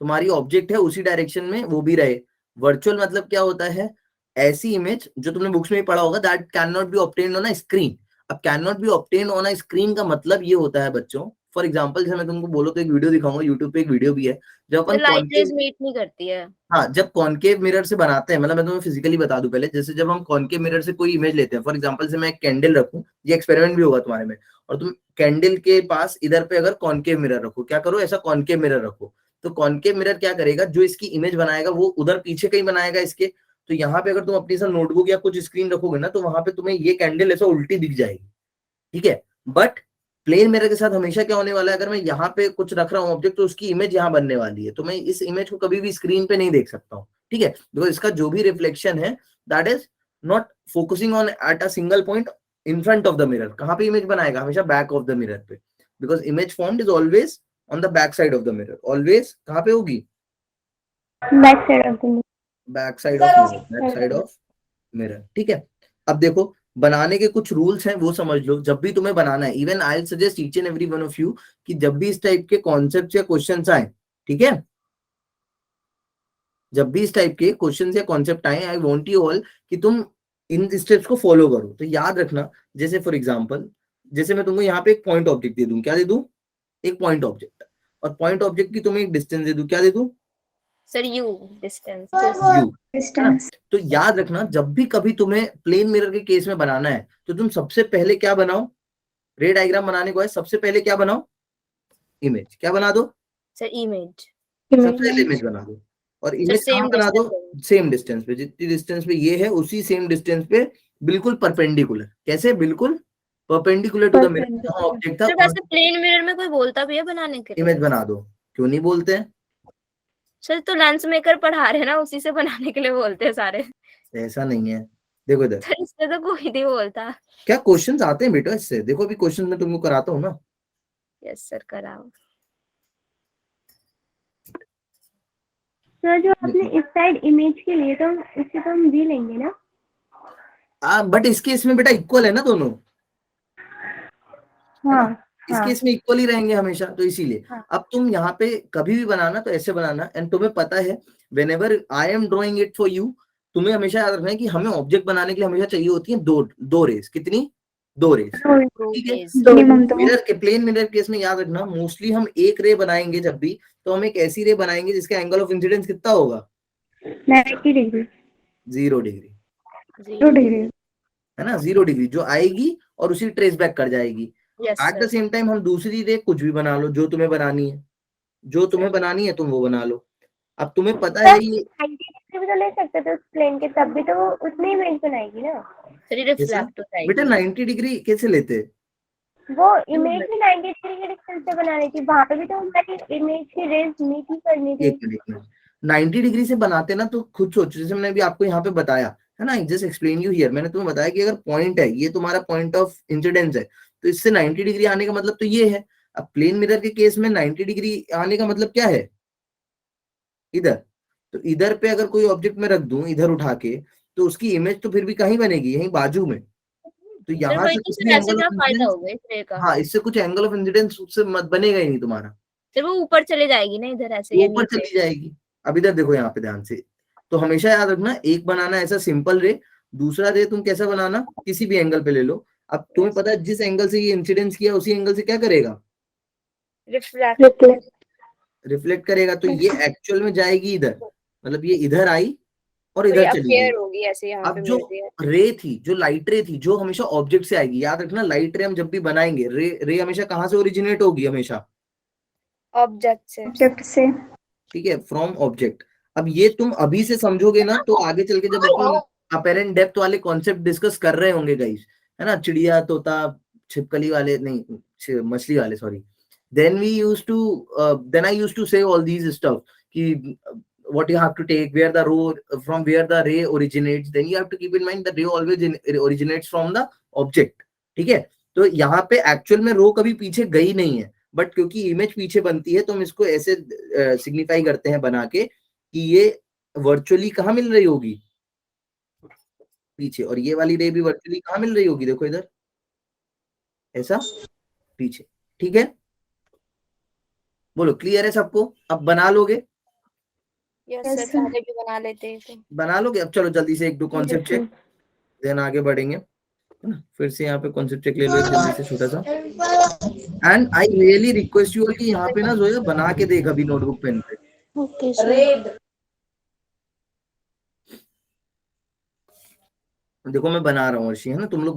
तुम्हारी ऑब्जेक्ट है उसी डायरेक्शन में वो भी रहे। वर्चुअल मतलब क्या होता है, ऐसी इमेज जो तुमने बुक्स में ही पढ़ा होगा, that can not be obtained on a screen. अब can not be obtained on a screen का मतलब ये होता है बच्चों, फॉर एग्जांपल जैसे मैं तुमको बोलो तो एक वीडियो दिखाऊंगा, यूट्यूब पे एक वीडियो भी है, जब अपन लाइट कॉन्केव, रेज मीट नहीं करती है। हाँ, जब कॉन्केव मिरर से बनाते हैं, मतलब मैं तुम्हें फिजिकली बता दूं पहले, जैसे जब हम कॉन्केव मिरर से कोई इमेज लेते हैं, फॉर एग्जांपल से मैं एक कैंडल रखूं, ये एक्सपेरिमेंट भी होगा तुम्हारे में, और तुम कैंडल के पास इधर पे अगर कॉन्केव मिरर रखो, क्या करो, ऐसा कॉन्केव मिरर रखो, तो कॉन्केव मिरर क्या करेगा, जो इसकी इमेज बनाएगा वो उधर पीछे कहीं बनाएगा इसके। तो यहाँ पे अगर तुम अपनी सा नोटबुक या कुछ स्क्रीन रखोगे ना, तो वहां पे तुम्हें ये कैंडल ऐसा उल्टी दिख जाएगी, ठीक है। बट प्लेन मिरर के साथ हमेशा क्या होने वाला है, अगर मैं यहाँ पे कुछ रख रहा हूँ ऑब्जेक्ट, तो उसकी इमेज यहाँ बनने वाली है, तो मैं इस इमेज को कभी भी स्क्रीन पे नहीं देख सकता हूँ, ठीक है। बिकॉज इसका जो भी रिफ्लेक्शन है that is not focusing on at a single point in front of the mirror. कहाँ पे इमेज बनाएगा, हमेशा बैक ऑफ द मिरर पे, because image formed is always on the back side of the mirror. Always कहाँ पे होगी, back side of the back side of mirror, back side of mirror, ठीक है। अब देखो, बनाने के कुछ रूल्स हैं वो समझ लो, जब भी तुम्हें बनाना है, even I suggest each and every one of you कि जब भी इस टाइप के कॉन्सेप्ट या क्वेश्चंस आए, ठीक है, जब भी इस टाइप के क्वेश्चंस या कॉन्सेप्ट आए, आई वांट यू ऑल कि तुम इन स्टेप्स को फॉलो करो। तो याद रखना, जैसे फॉर एग्जांपल, जैसे मैं तुमको यहाँ पे एक पॉइंट ऑब्जेक्ट दे दूं, क्या दे दूं, एक पॉइंट ऑब्जेक्ट, और पॉइंट ऑब्जेक्ट की तुम्हें एक डिस्टेंस दे दूं, क्या दे दूं, sir you, distance. You, distance. तो याद रखना, जब भी कभी तुम्हें प्लेन मिरर के केस में बनाना है, तो तुम सबसे पहले क्या बनाओ, रे डायग्राम बनाने को है, सबसे पहले क्या बनाओ, इमेज, क्या बना दो, सर इमेज। सबसे पहले इमेज बना दो, और इमेज कहाँ same बना दो, distance सेम डिस्टेंस पे, जितनी डिस्टेंस पे ये है उसी सेम डिस्टेंस पे, बिल्कुल परपेंडिकुलर। कैसे, बिल्कुल परपेंडिकुलर टू द मिरर, जहां ऑब्जेक्ट था सर वैसे प्लेन मिरर में कोई बोलता भी है बनाने के लिए? इमेज बना दो, क्यों नहीं बोलते हैं, सर तो लेंस मेकर पढ़ा रहे हैं ना, उसी से बनाने के लिए बोलते हैं सारे। ऐसा नहीं है। देखो इधर सर इससे तो कोई नहीं बोलता। क्या क्वेश्चंस आते हैं बेटा इससे, देखो अभी क्वेश्चन मैं तुमको कराता हूँ ना। यस सर, कराओ। सर जो आपने इस साइड इमेज के लिए, तो इससे तो हम भी लेंगे ना? बट इसके इसमें बेटा इक्वल है ना दोनों, हाँ इसके इसमें इक्वल ही रहेंगे हमेशा, तो इसीलिए हाँ। अब तुम यहाँ पे कभी भी बनाना तो ऐसे बनाना, एंड तुम्हें पता है whenever I am drawing it for you, तुम्हें हमेशा याद रखना है कि हमें ऑब्जेक्ट बनाने के लिए हमेशा चाहिए होती है दो रेस, कितनी, 2 रेस, ठीक है। मिनिमम 2। मिरर के, प्लेन मिरर केस में याद रखना, मोस्टली हम एक रे बनाएंगे जब भी, तो हम एक ऐसी रे बनाएंगे जिसका एंगल ऑफ इंसिडेंस कितना होगा? 90 डिग्री 0 डिग्री, 2 डिग्री है ना, 0 डिग्री जो आएगी और उसी ट्रेस बैक कर जाएगी। Yes at the same time हम दूसरी रे कुछ भी बना लो, जो तुम्हें बनानी है, जो तुम्हें बनानी है तुम वो बना लो। अब तुम्हें पता है ये 90 डिग्री भी तो ले सकते थे उस प्लेन के, तब भी तो वो उतनी इमेज बनाएगी ना। सर ये कैसे? रिफ्लेक्ट हो बेटा जाएगी। 90 डिग्री कैसे लेते? वो इमेज भी 90 डिग्री के डिस्टेंस से बनानी थी, वहां पे भी तो हमारी इमेज की रेज मीट ही करनी थी। एक मिनट 90 डिग्री से बनाते ना तो खुद सोचो, जैसे मैंने अभी आपको यहाँ पे बताया है ना, जस्ट एक्सप्लेन यू हियर, मैंने तुम्हें बताया कि अगर पॉइंट है, ये तुम्हारा पॉइंट ऑफ इंसिडेंस है, तो इससे 90 डिग्री आने का मतलब तो ये है। अब प्लेन मिरर के केस में 90 डिग्री आने का मतलब क्या है? इधर। तो इधर पे अगर कोई ऑब्जेक्ट में रख दूं इधर उठा के, तो उसकी इमेज तो फिर भी कहीं बनेगी, यहीं बाजू में। तो सर यहाँ वही से तो, कुछ सर भी ऐसे एंगल क्या ऑफ फायदा इंसिडेंस, होगा इस रे का? हाँ, इससे कुछ एंगल ऑफ इंसिडेंस उससे मत बनेगा ही नहीं तुम्हारा, सर वो ऊपर चले जाएगी ना इधर ऐसे वो या ऊपर नीचे। चली जाएगी। अब इधर देखो यहाँ पे ध्यान से, तो हमेशा याद रखना, एक बनाना ऐसा सिंपल रे, दूसरा रे तुम कैसा बनाना, किसी भी एंगल पे ले लो। अब तुम्हें पता है जिस एंगल से ये इंसिडेंस किया उसी एंगल से क्या करेगा? रिफ्लेक्ट। रिफ्लेक्ट करेगा। तो ये एक्चुअल में जाएगी इधर, मतलब ये इधर आई और वही इधर चली गई। अपेयर होगी ऐसे यहाँ पे अब जो मिल रही है। रे थी, जो लाइट रे थी, जो हमेशा ऑब्जेक्ट से आएगी, याद रखना, लाइट रे हम जब भी बनाएंगे, रे हमेशा कहाँ से ओरिजिनेट होगी? हमेशा ऑब्जेक्ट से। ऑब्जेक्ट से। ठीक है, फ्रॉम ऑब्जेक्ट। अब ये तुम अभी से समझोगे ना, तो आगे चल के जब अपन अपेरेंट डेप्थ वाले कॉन्सेप्ट डिस्कस कर रहे होंगे गाइस, है ना, चिड़िया, तोता, छिपकली वाले नहीं, मछली वाले, sorry, then we used to then I used to say all these stuff ki what you have to take, where the ray, from where the ray originates, then you have to keep in mind that ray always originates from the object। ठीक है, तो यहाँ पे actual में रो कभी पीछे गई नहीं है, बट क्योंकि इमेज पीछे बनती है तो हम इसको ऐसे सिग्निफाई करते हैं बना के कि ये वर्चुअली कहाँ मिल रही होगी? पीछे। और ये वाली रे भी वर्चुअली कहाँ मिल रही होगी? देखो इधर, ऐसा पीछे। ठीक है, बोलो क्लियर है सबको? अब बना लोगे? Yes Yes, sir, sir. पहले भी बना लेते हैं तो। बना लोगे? अब चलो जल्दी से एक दो कॉन्सेप्ट चेक, देन आगे बढ़ेंगे, है ना। फिर से यहाँ पे कॉन्सेप्ट चेक ले लो एक जल्दी से छोटा सा। And I really request you कि यहाँ पे ना जोया बना के देख अभी नोटबुक पेन पे। Okay sir. देखो मैं बना रहा हूँ अर्शी, है ना, तुम लोग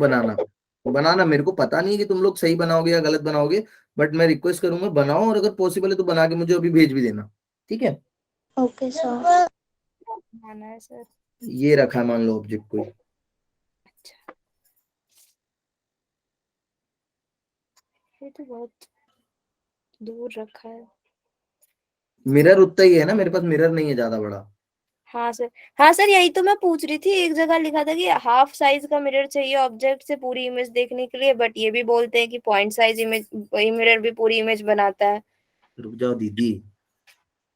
बनाना मेरे को पता नहीं है कि तुम लोग सही बनाओगे या गलत बनाओगे, बट मैं रिक्वेस्ट करूंगा बनाओ, और अगर पॉसिबल है तो बना के मुझे अभी भेज भी देना, ठीक है। Okay sir. बनाना है सर। ये रखा है मान लो ऑब्जेक्ट कोई, ये तो बहुत दूर रखा है। मिरर उतना ही है ना, मेरे पास मिरर नहीं है ज्यादा बड़ा। हाँ सर, हाँ सर, यही तो मैं पूछ रही थी। एक जगह लिखा था कि हाफ साइज का मिरर चाहिए ऑब्जेक्ट से पूरी इमेज देखने के लिए, बट ये भी बोलते हैं कि पॉइंट साइज इमेज मिरर भी पूरी इमेज बनाता है। रुक जाओ दीदी,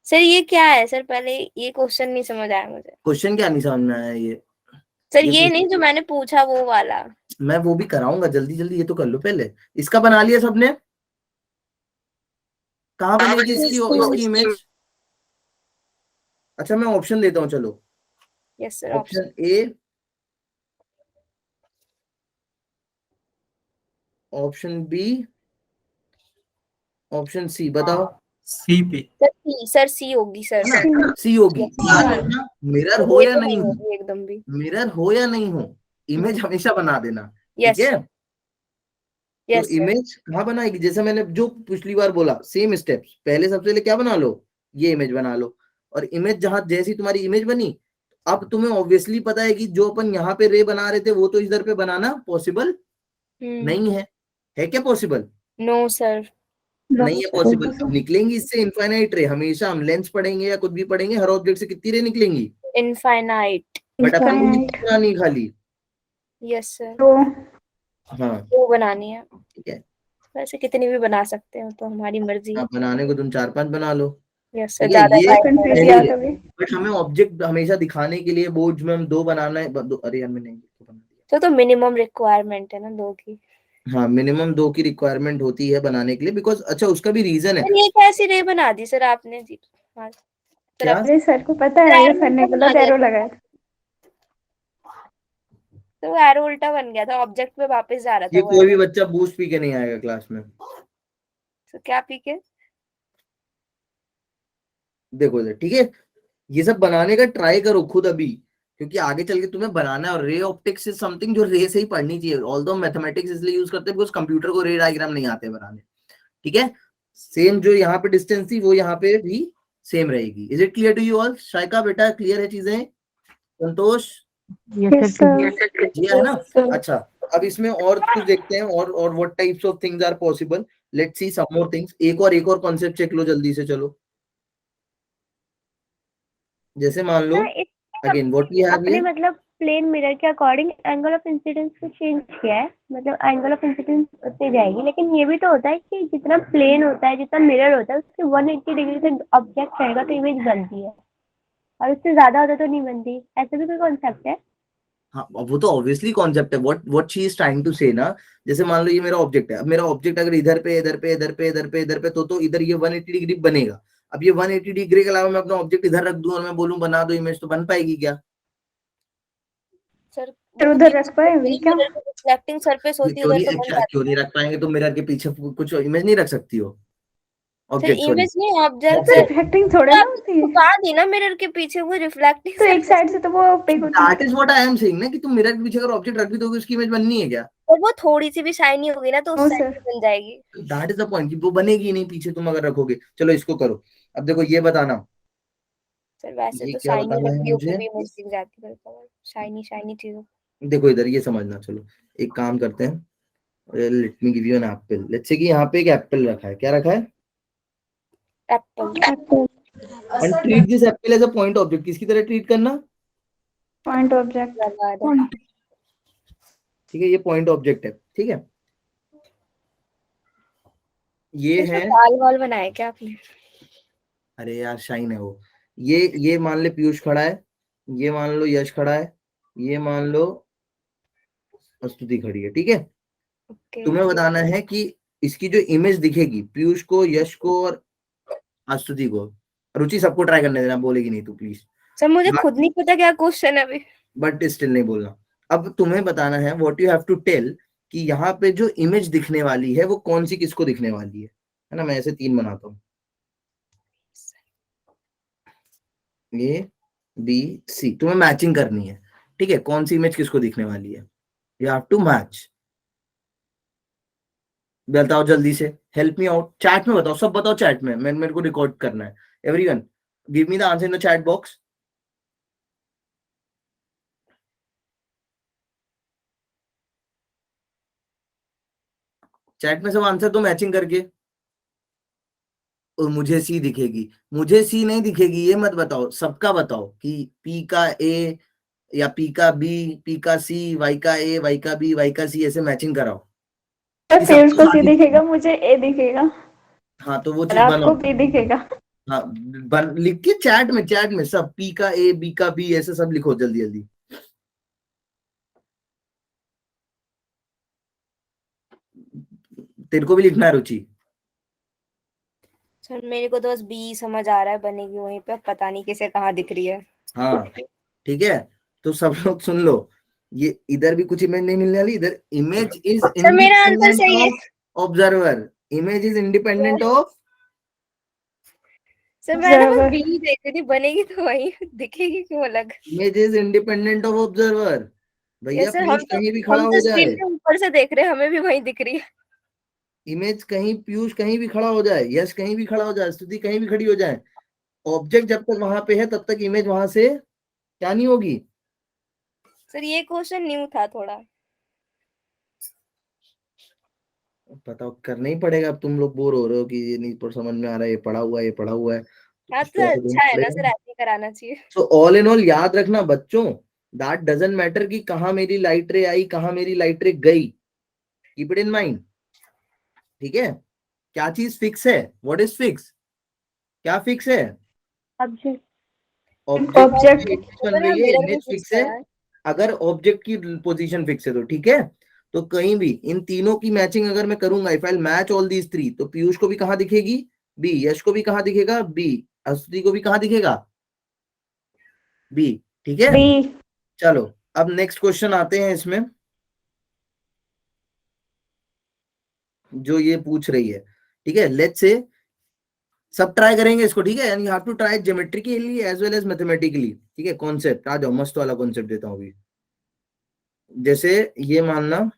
सर ये क्या है सर? पहले ये क्वेश्चन नहीं समझ आया मुझे। क्वेश्चन क्या नहीं समझ में आया? ये सर ये ये नहीं जो मैंने पूछा वो वाला। मैं वो भी कराऊंगा जल्दी जल्दी, ये तो कर लो पहले। इसका बना लिया सबने? कहाँ बनेगी इसकी इमेज? अच्छा मैं ऑप्शन देता हूँ, चलो। Yes sir, option A, option B, option C, बताओ। सी पे। सर सी होगी सर। सी होगी। मिरर हो या तो नहीं हो, होगी एकदम भी। मिरर हो या नहीं हो, इमेज हमेशा बना देना, ठीक यस है। तो यस सर। इमेज कहाँ बनाएगी? जैसे मैंने जो पिछली बार बोला, सेम स्टेप्स, पहले सबसे पहले क्या बना लो? ये इमेज बना लो। और इमेज जहां जैसी तुम्हारी इमेज बनी, अब तुम्हें ऑब्वियसली पता है कि जो अपन यहाँ पे रे बना रहे थे वो तो इधर पे बनाना पॉसिबल नहीं है क्या पॉसिबल? No sir. नहीं है पॉसिबल। अब निकलेंगी इससे इनफाइनाइट रे, हमेशा हम लेंस पढ़ेंगे या कुछ भी पढ़ेंगे, हर ऑब्जेक्ट से कितनी रे निकलेंगी? इनफाइनाइट। बट अपन को कितनी बनानी खाली? यस सर, तो हाँ वो बनानी है। ठीक है, वैसे कितनी भी बना सकते हो, तो हमारी मर्जी है। आप बनाने को तुम 4-5 बना लो, यस सर, ठीक है। ज्यादा ये कंफ्यूज पहली यार रे, कभी। बट हमें ऑब्जेक्ट हमेशा दिखाने के लिए बोर्ड्स में हम 2 बनाना है, अरे यार मैंने तो बना दिया। तो मिनिमम रिक्वायरमेंट है ना 2 की। हाँ मिनिमम 2 की रिक्वायरमेंट होती है बनाने के लिए, बिकॉज अच्छा उसका भी रीजन है। सर ये कैसी रे बना दी सर आपने जी? हाँ सर, क्या? अरे सर को पता है, ये सर ने गलत एरो लगाया था। तो एरो उल्टा बन गया था, ऑब्जेक्ट पे वापस जा रहा था ये वो कोई भी arrow। बच्चा बूस्ट पी के नहीं आएगा क्लास में। तो क्या पी के? देखो इधर, ठीक है, ये सब बनाने का ट्राई करो खुद अभी, क्योंकि आगे चल के तुम्हें बनाना है। और रे ऑप्टिक्स इज समथिंग जो रे से ही पढ़नी चाहिए। ऑल्दो मैथमेटिक्स इसलिए यूज करते हैं बिकॉज कंप्यूटर को रे डायग्राम नहीं आते बनाने, ठीक है। सेम जो यहाँ पे डिस्टेंस थी वो यहाँ पे भी सेम रहेगी। Is it clear to you all? Shaika बेटा क्लियर है चीजें? Santosh yes sir. ये है ना? अच्छा, अब इसमें और कुछ देखते हैं, और what types of things are possible. Let's see some more things. एक और कॉन्सेप्ट चेक लो जल्दी से, चलो। जैसे मान लो सर इसमें अगेन व्हाट वी हैव अपने हियर, मतलब प्लेन मिरर के अकॉर्डिंग एंगल ऑफ इंसिडेंस को चेंज किया है, मतलब एंगल ऑफ इंसिडेंस उतनी जाएगी। लेकिन ये भी तो होता है कि जितना प्लेन होता है, जितना मिरर होता है, उसके 180 डिग्री से ऑब्जेक्ट रहेगा तो इमेज बनती है, और उससे ज्यादा होता तो नहीं बनती। ऐसा भी कोई कॉन्सेप्ट है? हाँ वो तो ऑब्वियसली कॉन्सेप्ट है। What she is trying to say ना, जैसे मान लो ये मेरा ऑब्जेक्ट है। अब मेरा ऑब्जेक्ट अगर इधर पे इधर पे इधर पे इधर पे इधर पे तो इधर ये 180 डिग्री बनेगा। अब ये 180 डिग्री के अलावा मैं अपना ऑब्जेक्ट इधर रख दूं और मैं बोलूं बना दो इमेज, तो बन पाएगी क्या? सर सर उधर रख पाएंगे क्या? रिफ्लेक्टिंग सरफेस होती है उधर तो बन क्यों नहीं रख पाएंगे? तो मिरर के पीछे कुछ इमेज नहीं रख सकती हो? सर ऑब्जेक्ट सॉरी, इमेज नहीं ऑब्जेक्ट तो से रिफ्लेक्टिंग थोड़ा ना होती है। झुका दी ना मिरर के पीछे, वो रिफ्लेक्टिंग तो एक साइड से तो वो ओपेक होती है। That is what I am saying ना, कि तुम मिरर के पीछे अगर ऑब्जेक्ट रख भी दोगे उसकी इमेज बननी है क्या? और वो थोड़ी सी भी शाइनी होगी ना तो नो उस साइड सर। से बन जाएगी। दैट इज द पॉइंट, कि वो बनेगी ही नहीं पीछे तुम अगर रखोगे। चलो इसको करो। अब देखो ये बताना, सर वैसे ये तो क्या शाइनी बताना है लड़कियों की मुझे? भी इमेज दिख जाती है, शाइनी शाइनी चीजों। देखो इधर ये समझना। चलो एक काम करते हैं, let me give you an apple. Let's say कि यहाँ पे एक एप्पल रखा है। क्या रखा है? Apple. And treat this apple as a point object. किसकी तरह ट्रीट करना? Point object. ठीक है, ये पॉइंट ऑब्जेक्ट है, ठीक है। ये है, बाल वाल बनाए क्या आपने? अरे यार शाइन है वो। ये मान ले पीयूष खड़ा है, ये मान लो यश खड़ा है, ये मान लो स्तुति खड़ी है, ठीक है। ओके तुम्हें बताना है कि इसकी जो इमेज दिखेगी पीयूष को, यश को और स्तुति को। रुचि सबको ट्राई करने देना, बोलेगी नहीं तू प्लीज। सर मुझे खुद नहीं पता क्या क्वेश्चन है अभी। बट स्टिल नहीं बोलना। अब तुम्हें बताना है what you have to tell, कि यहाँ पे जो इमेज दिखने वाली है वो कौन सी किसको दिखने वाली है ना। मैं ऐसे 3 बनाता हूँ, ए बी सी। तुम्हें मैचिंग करनी है, ठीक है, कौन सी इमेज किसको दिखने वाली है। You have to match. बताओ जल्दी से, हेल्प मी आउट। चैट में बताओ, सब बताओ चैट में, मेरे को रिकॉर्ड करना है। Everyone give me the answer in the chat box. Chat में सब आंसर तो मैचिंग करके। और मुझे सी दिखेगी, मुझे सी नहीं दिखेगी, ये मत बताओ, सबका बताओ कि पी का ए या पी का बी, पी का सी, वाई का ए, वाई का बी, वाई का सी, ऐसे मैचिंग कराओ। सर पीयूष को सी दिखेगा, मुझे ए दिखेगा, हाँ तो वो और चीज आपको बनाओ। बी दिखेगा। हाँ लिख के चैट में सब पी का ए, बी का बी, ऐसे सब लिखो जल्दी जल्दी। तेरे को भी लिखना है रुचि? सर मेरे को तो बस बी समझ आ रहा है बनेगी वहीं पे, पता नहीं किसे कहाँ दिख रही है। हाँ ठीक है, तो सब लोग सुन लो, ये इधर भी कुछ इमेज नहीं मिलने वाली। इधर इमेज इज सर मेरा आंसर सही है। Independent of observer. Image is independent of, sir मैंने बस Observer. बी देखी थी, बनेगी तो वही दिखेगी क्यों अलग। Image is independent of observer. भैया यस सर, पीयूष कहीं भी खड़ा हम हो तो जाए, स्क्रीन के ऊपर से देख रहे हैं, हमें भी वही दिख रही है। इमेज कहीं, पीयूष कहीं भी खड़ा हो जाए, यश कहीं भी खड़ा हो जाए, स्तुति कहीं भी खड़ी हो जाए, ऑब्जेक्ट जब तक वहां पे है तब तक इमेज वहां से क्या नहीं होगी। सर ये क्वेश्चन न्यू था थोड़ा। बताओ, करना ही पड़ेगा। अब तुम लोग बोर हो रहे हो कि ये नहीं पर समझ में आ रहा है, ये पढ़ा हुआ है, ये पढ़ा हुआ है, तो हाँ कुछ तो तो ऐसा देना अच्छा है ना पड़ेगा। सर, ऐसे ही कराना चाहिए। सो ऑल इन ऑल याद रखना बच्चों, दैट डजंट मैटर कि कहाँ मेरी लाइट रे आई, कहाँ मेरी लाइट रे गई। कीप इट इन माइंड, ठीक है। क्या चीज फिक्स है? What is fix? क्या फिक्स है? ऑब्जेक्ट। ऑब्जेक्ट की Object. इमेज बन सर रही है, मिरर भी इमेज फिक्स फिक्स है है। यार। अगर ऑब्जेक्ट की पोजीशन फिक्स है तो ठीक है। तो कहीं भी इन तीनों की मैचिंग अगर मैं करूंगा, if I match all these three, तो पीयूष को भी कहाँ दिखेगी? बी। यश को भी कहाँ दिखेगा? बी। अस्तुति को भी कहाँ दिखेगा? बी। ठीक है, B. चलो अब नेक्स्ट क्वेश्चन आते हैं इसमें, जो ये पूछ रही है, ठीक है। लेट्स से सब ट्राई करेंगे इसको, ठीक है, and you have to try geometrically as well as mathematically, ठीक है। कॉन्सेप्ट आ जाओ, मस्त वाला कॉन्सेप्ट देता हूँ अभी। जैसे ये मानना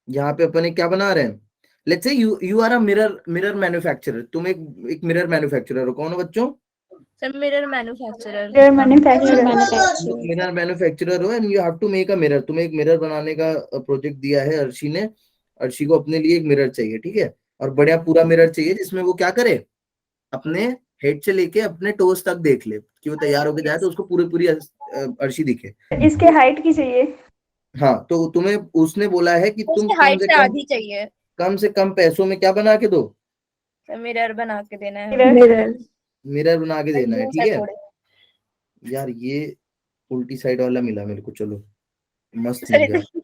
यहाँ पे अपन एक क्या बना रहे हैं, let's say you are a mirror manufacturer, तुम एक मिरर मैन्युफैक्चरर हो, कौन हो बच्चों? Sir mirror manufacturer. Mirror manufacturer. Mirror manufacturer हो and you have to make a mirror. तुम्हें एक मिरर बनाने का प्रोजेक्ट दिया है अर्शी ने, अर्शी को अपने लिए एक मिरर चाहिए, ठीक है, और बढ़िया पूरा मिरर चाहिए जिसमें वो क्या करे, अपने हेड से लेके अपने टोस तक देख ले कि वो तैयार होके जाए तो उसको पूरी अर्शी दिखे। इसके हाइट की चाहिए। हाँ, तो तुम्हें उसने बोला है कि तुम उसकी हाइट से आधी चाहिए। कम से कम पैसों में क्या बना के दो, सर मिरर बना के देना है। मिरर। मिरर बना के देना है, ठीक सर है। थोड़े। यार ये उल्टी साइड वाला मिला मेरे को, चलो मस्त सर मिल गया।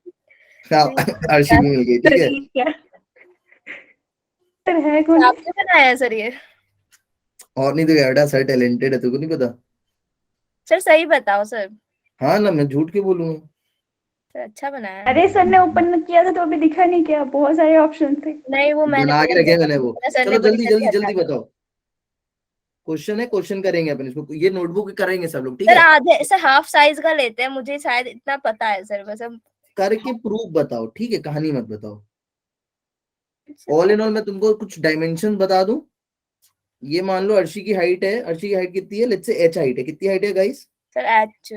हाँ, अर्शी भी मिल गई, ठीक है। सर है कौन? आपने बनाया है सर ये? और नहीं तो एडा सर टैलेंटेड है, तुमको नहीं पता? सर सही बताओ सर। हाँ ना, मैं झूठ क्यों बोलूंगा। सर अच्छा बनाया है। अरे सर ने ओपन किया था तो अभी दिखा नहीं, क्या बहुत सारे ऑप्शन थे। नहीं वो मैंने बना के रखे मैंने वो। सर ने चलो जल्दी बोला जल्दी था जल्दी बताओ, क्वेश्चन है, क्वेश्चन करेंगे अपन इसको, ये नोटबुक करेंगे सब लोग, ठीक सर है। आधे सर हाफ साइज का लेते हैं, मुझे शायद इतना पता है सर, बस हम करके प्रूफ बताओ, ठीक है, कहानी मत बताओ। ऑल इन ऑल मैं तुमको कुछ डायमेंशन बता दूं। ये मान लो अर्शी की हाइट है, अर्शी की हाइट कितनी है, लेट्स से एच हाइट है, कितनी हाइट है गाइस? Sir H.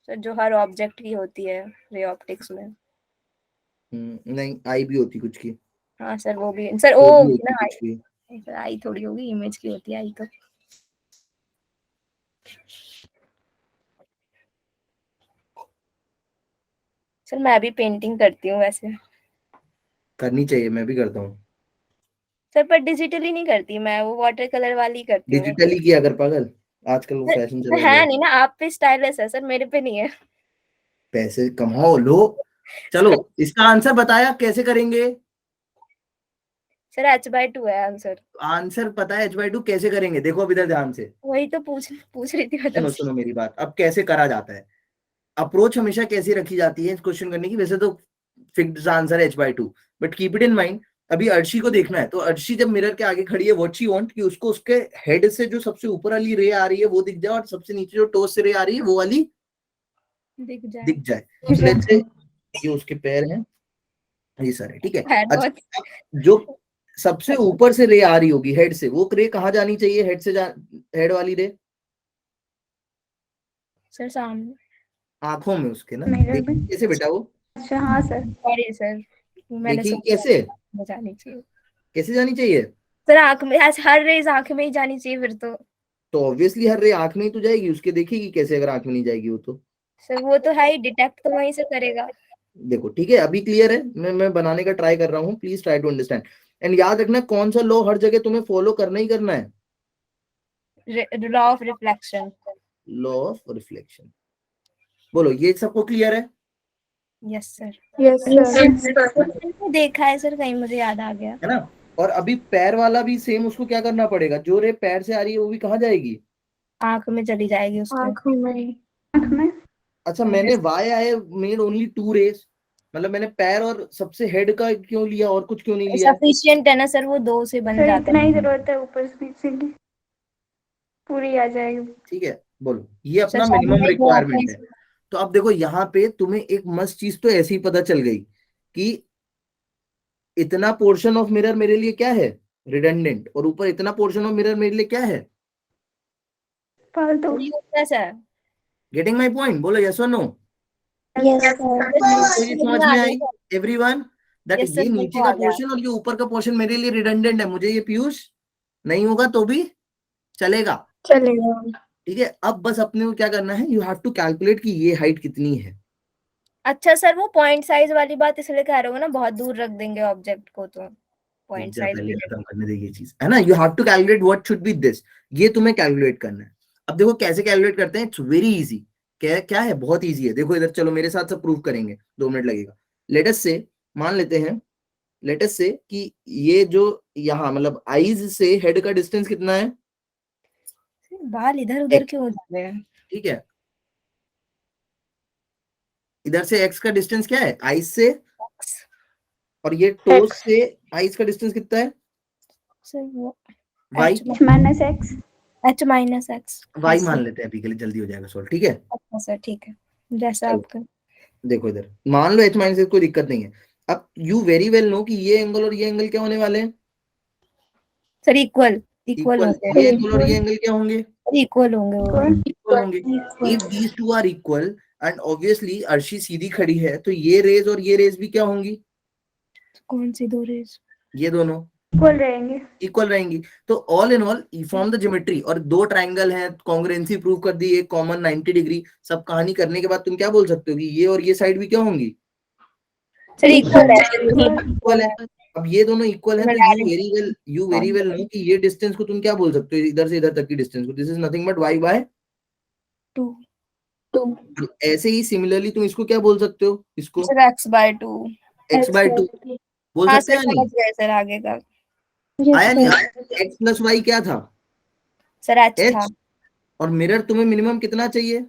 सर जो हर ऑब्जेक्ट की होती है रे ऑप्टिक्स में। नहीं, आई भी होती कुछ की, हाँ सर वो भी सर वो ओ भी होती ना कुछ की। सर आई थोड़ी होगी, इमेज की होती है आई तो। सर मैं भी पेंटिंग करती हूँ वैसे। करनी चाहिए, मैं भी करता हूँ। सर पर डिजिटली नहीं करती मैं, वो वाटर कलर वाली करती हूँ। डिजिटली किया कर पागल, आजकल वो फैशन चला है गया। नहीं ना, आप पे स्टाइलिश है सर, मेरे पे नहीं है। पैसे कमाओ लो। चलो इसका आंसर बताया कैसे करेंगे? सर h/2 है आंसर। आंसर पता है h/2 कैसे करेंगे, देखो अब इधर ध्यान से वही तो पूछ रही थी मैं सुनो तुमसे। सुनो मेरी बात, अब कैसे करा जाता है। अप्रोच हमेशा कैसी रखी जाती है इस क्वेश्चन करने की, वैसे तो फिक्स्ड आंसर है h/2, but keep it in mind. अभी अर्शी को देखना है, तो अर्शी जब मिरर के आगे खड़ी है, व्हाट शी वांट कि उसको उसके हेड से जो सबसे ऊपर वाली रे आ रही है वो दिख जाए, और सबसे नीचे जो टोस से रे आ रही है वो वाली दिख दिख जाए। So let's say ये उसके पैर हैं, ये सारे, ठीक है। है बहुत। अच्छा, जो सबसे ऊपर से रे आ रही होगी हेड से, वो रे कहाँ जानी चाहिए, हेड से हेड वाली रे सर सामने। आंखों में उसके ना, मिरर देखिए में। कैसे बेटा वो, अच्छा हाँ सर। सॉरी सर, मैंने देखिए सोचा कैसे में जानी चाहिए। कैसे जानी चाहिए। सर आंख में, ऐसे हर रेज आंख में ही जानी चाहिए फिर तो। तो ऑब्वियसली हर रे आंख में ही तो जाएगी, उसके देखेगी कैसे अगर आंख में नहीं जाएगी वो तो। सर वो तो है ही, डिटेक्ट तो वहीं से करेगा। देखो ठीक है, अभी क्लियर है, मैं बनाने का ट्राई कर रहा हूँ, please try to understand and याद रखना कौन सा लॉ हर जगह तुम्हें फॉलो करना ही करना है, law of reflection. Law of reflection. बोलो ये सबको क्लियर है? Yes sir. Yes sir. देखा है सर कहीं, मुझे याद आ गया। है ना। और अभी पैर वाला भी सेम, उसको क्या करना पड़ेगा, जो रे पैर से आ रही है वो भी कहाँ जाएगी, आंख में चली जाएगी उसके। आँख में। अच्छा मैंने why I made only 2 rays, मतलब मैंने पैर और सबसे हेड का क्यों लिया और कुछ क्यों नहीं लिया? सफिशिएंट है ना सर, वो 2 से बन सर जाता इतना है। ही जरूरत है, ऊपर से नीचे की पूरी आ जाएगी। ठीक है, बोलो ये सर अपना मिनिमम सामने रिक्वायरमेंट है। तो अब देखो यहाँ पे तुम्हें एक मस्त चीज तो ऐसी ही पता चल गई कि इतना पोर्शन ऑफ मिरर मेरे लिए क्या है, रिडंडेंट, और ऊपर इतना पोर्शन ऑफ मिरर मेरे लिए क्या है, फालतू। गेटिंग माई पॉइंट, बोलो यस और नो। यस तो ये समझ में आई एवरीवन, दैट Yes, sir, ये मेरे नीचे को का आ गया। पोर्शन और ये ऊपर का पोर्शन मेरे लिए रिडंडेंट है, मुझे ये पीयूष नहीं होगा तो भी चलेगा, चलेगा। ठीक है। अब बस अपने को क्या करना है, यू हैव टू कैलकुलेट कि ये हाइट कितनी है। अच्छा सर, वो पॉइंट साइज वाली बात इसलिए कह रहे हो ना, बहुत दूर रख देंगे ऑब्जेक्ट को तो पॉइंट साइज पहले खत्म करने देगी ये चीज, है ना। You have to calculate what should be this, ये तुम्हें कैलकुलेट करना है। अब देखो कैसे कैलकुलेट करते हैं, इट्स वेरी इजी। क्या क्या है, बहुत इजी है, देखो इधर चलो मेरे साथ सब प्रूव करेंगे, 2 मिनट लगेगा। लेट अस से मान लेते हैं, लेट अस से कि ये जो यहाँ मतलब आईज से हेड का डिस्टेंस कितना है, बाल इधर उधर क्यों हो जाते हैं? ठीक है। इधर से एक्स का डिस्टेंस क्या है, आईज से और ये टोस से आइज का डिस्टेंस कितना है? सर वो y minus x. h minus x y मान लेते हैं अभी के लिए, जल्दी हो जाएगा सॉल्व, ठीक है? अच्छा सर ठीक है, जैसा चलो आपका। देखो इधर, मान लो h माइनस एक्स, कोई दिक्कत नहीं है। अब यू वेरी वेल नो कि ये एंगल और ये एंगल क्या होने वाले हैं? Sir equal equal equal. होते ये हैं, एंगल और ये एंगल क्या होंगे? इक्वल होंगे वो। इक्वल होंगे। If these two are equal and obviously Arshi सीधी खड़ी है, तो ये रेज और ये रेज भी क्या होंगी? कौन सी दो रेज? ये दोनों इक्वल रहेंगे। इक्वल रहेंगी। तो all in all form the geometry, और दो ट्राइंगल हैं, कॉन्ग्रुएंसी प्रूव कर दी, एक कॉमन 90 डिग्री, सब कहानी करने के बाद तुम क्या बोल सकते हो कि ये और ये साइड भी क्या होंगी? सर इक्वल है, इक्वल है। अब ये दोनों इक्वल है, तो यू वेरी वेल नो कि ये डिस्टेंस को तुम क्या बोल सकते हो, इधर से इधर तक की डिस्टेंस को, this is nothing but y by 2। ऐसे ही सिमिलरली तुम इसको क्या बोल सकते हो, इसको सर x/2। x बाय 2 बोल हाँ सकते सर हैं नहीं? समझ गए सर, आगे का। आया नहीं आया? x प्लस वाई क्या था? सर h था। h। और मिरर तुम्हें मिनिमम कितना चाहिए?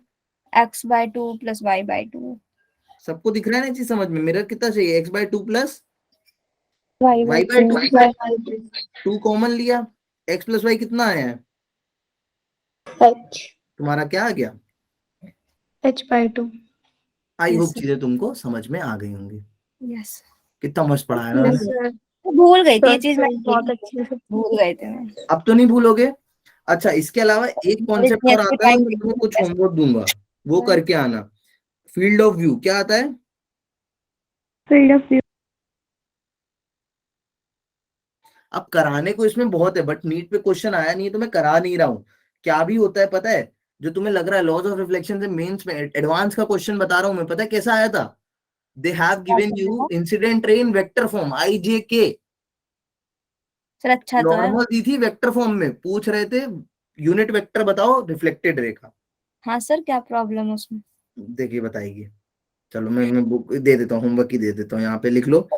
x/2 plus y/2। सबको दिख रहा है ना चीज समझ में? मिरर कितना चाहिए? x by 2 plus y y by by 2। 2 common लिया, x प्लस वाई कितना आया है? h तुम्हारा क्या आ गया? h/2। I Yes, hope sir. चीजें तुमको समझ में आ गई होंगी। यस कितना मस्त पढ़ाया ना यस मैंने? सर, भूल गई थी ये चीज, मैं बहुत अच्छे से। भूल गए थे मैं। अब तो नहीं भूलोगे। अच्छा, इसके अलावा एक कॉन्सेप्ट इतनी और अच्छी आता है, मैं ड्राइंग तुम्हें कुछ होमवर्क दूंगा, वो करके आना। फील्ड ऑफ व्यू क्या आता है? Field of view. अब कराने को इसमें बहुत है, बट नीट पे क्वेश्चन आया नहीं है तो मैं करा नहीं रहा हूँ। क्या भी होता है पता है? जो तुम्हें लग रहा है लॉज ऑफ रिफ्लेक्शन से मेंस में एडवांस का क्वेश्चन बता रहा हूँ मैं, पता है कैसा आया था? They have given you incident ray in vector form IJK, sir अच्छा तो है। नॉर्मल दी थी वेक्टर फॉर्म में, पूछ रहे थे यूनिट वेक्टर बताओ रिफ्लेक्टेड रे का। हाँ सर, क्या प्रॉब्लम है उसमें? देखिए बताएगी। चलो मैं बुक दे देता हूँ, होमवर्क ही दे देता हूँ, यहाँ पे लिख लो,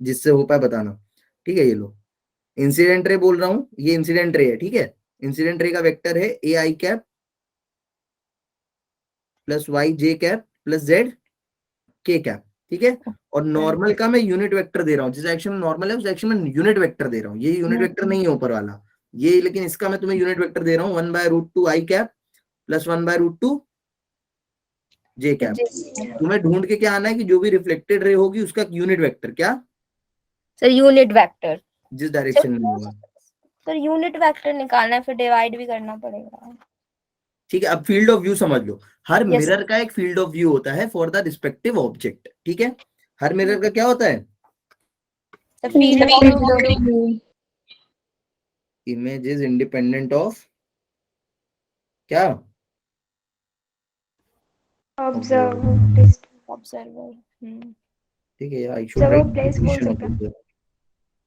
जिससे हो पाए बताना, ठीक है? ये लो, इंसिडेंट रे बोल रहा हूँ, ये इंसिडेंट रे है, ठीक है? इंसिडेंट रे का वेक्टर है AI cap plus YJ cap plus ZK cap, ठीक है? और नॉर्मल का मैं यूनिट वेक्टर दे रहा हूँ, जिस एक्शन में नॉर्मल है उस एक्शन में यूनिट वेक्टर दे रहा हूँ। ये यूनिट वेक्टर नहीं है ऊपर वाला ये, लेकिन इसका मैं तुम्हें यूनिट वेक्टर दे रहा हूँ 1/√2 I cap plus 1/√2 J cap. तुम्हें ढूंढ के क्या आना है कि जो भी रिफ्लेक्टेड रे होगी उसका यूनिट वेक्टर क्या, सर यूनिट वेक्टर। जिस डायरेक्शन में होगा, सर यूनिट वेक्टर निकालना है, फिर डिवाइड भी करना पड़ेगा। ठीक है? अब फील्ड ऑफ व्यू समझ लो, हर Yes, मिरर का एक फील्ड ऑफ व्यू होता है फॉर द रिस्पेक्टिव ऑब्जेक्ट, ठीक है? हर मिरर का क्या होता है? Sir field of image is independent of क्या? ऑब्जर्वर। ठीक है, I should write position of observer,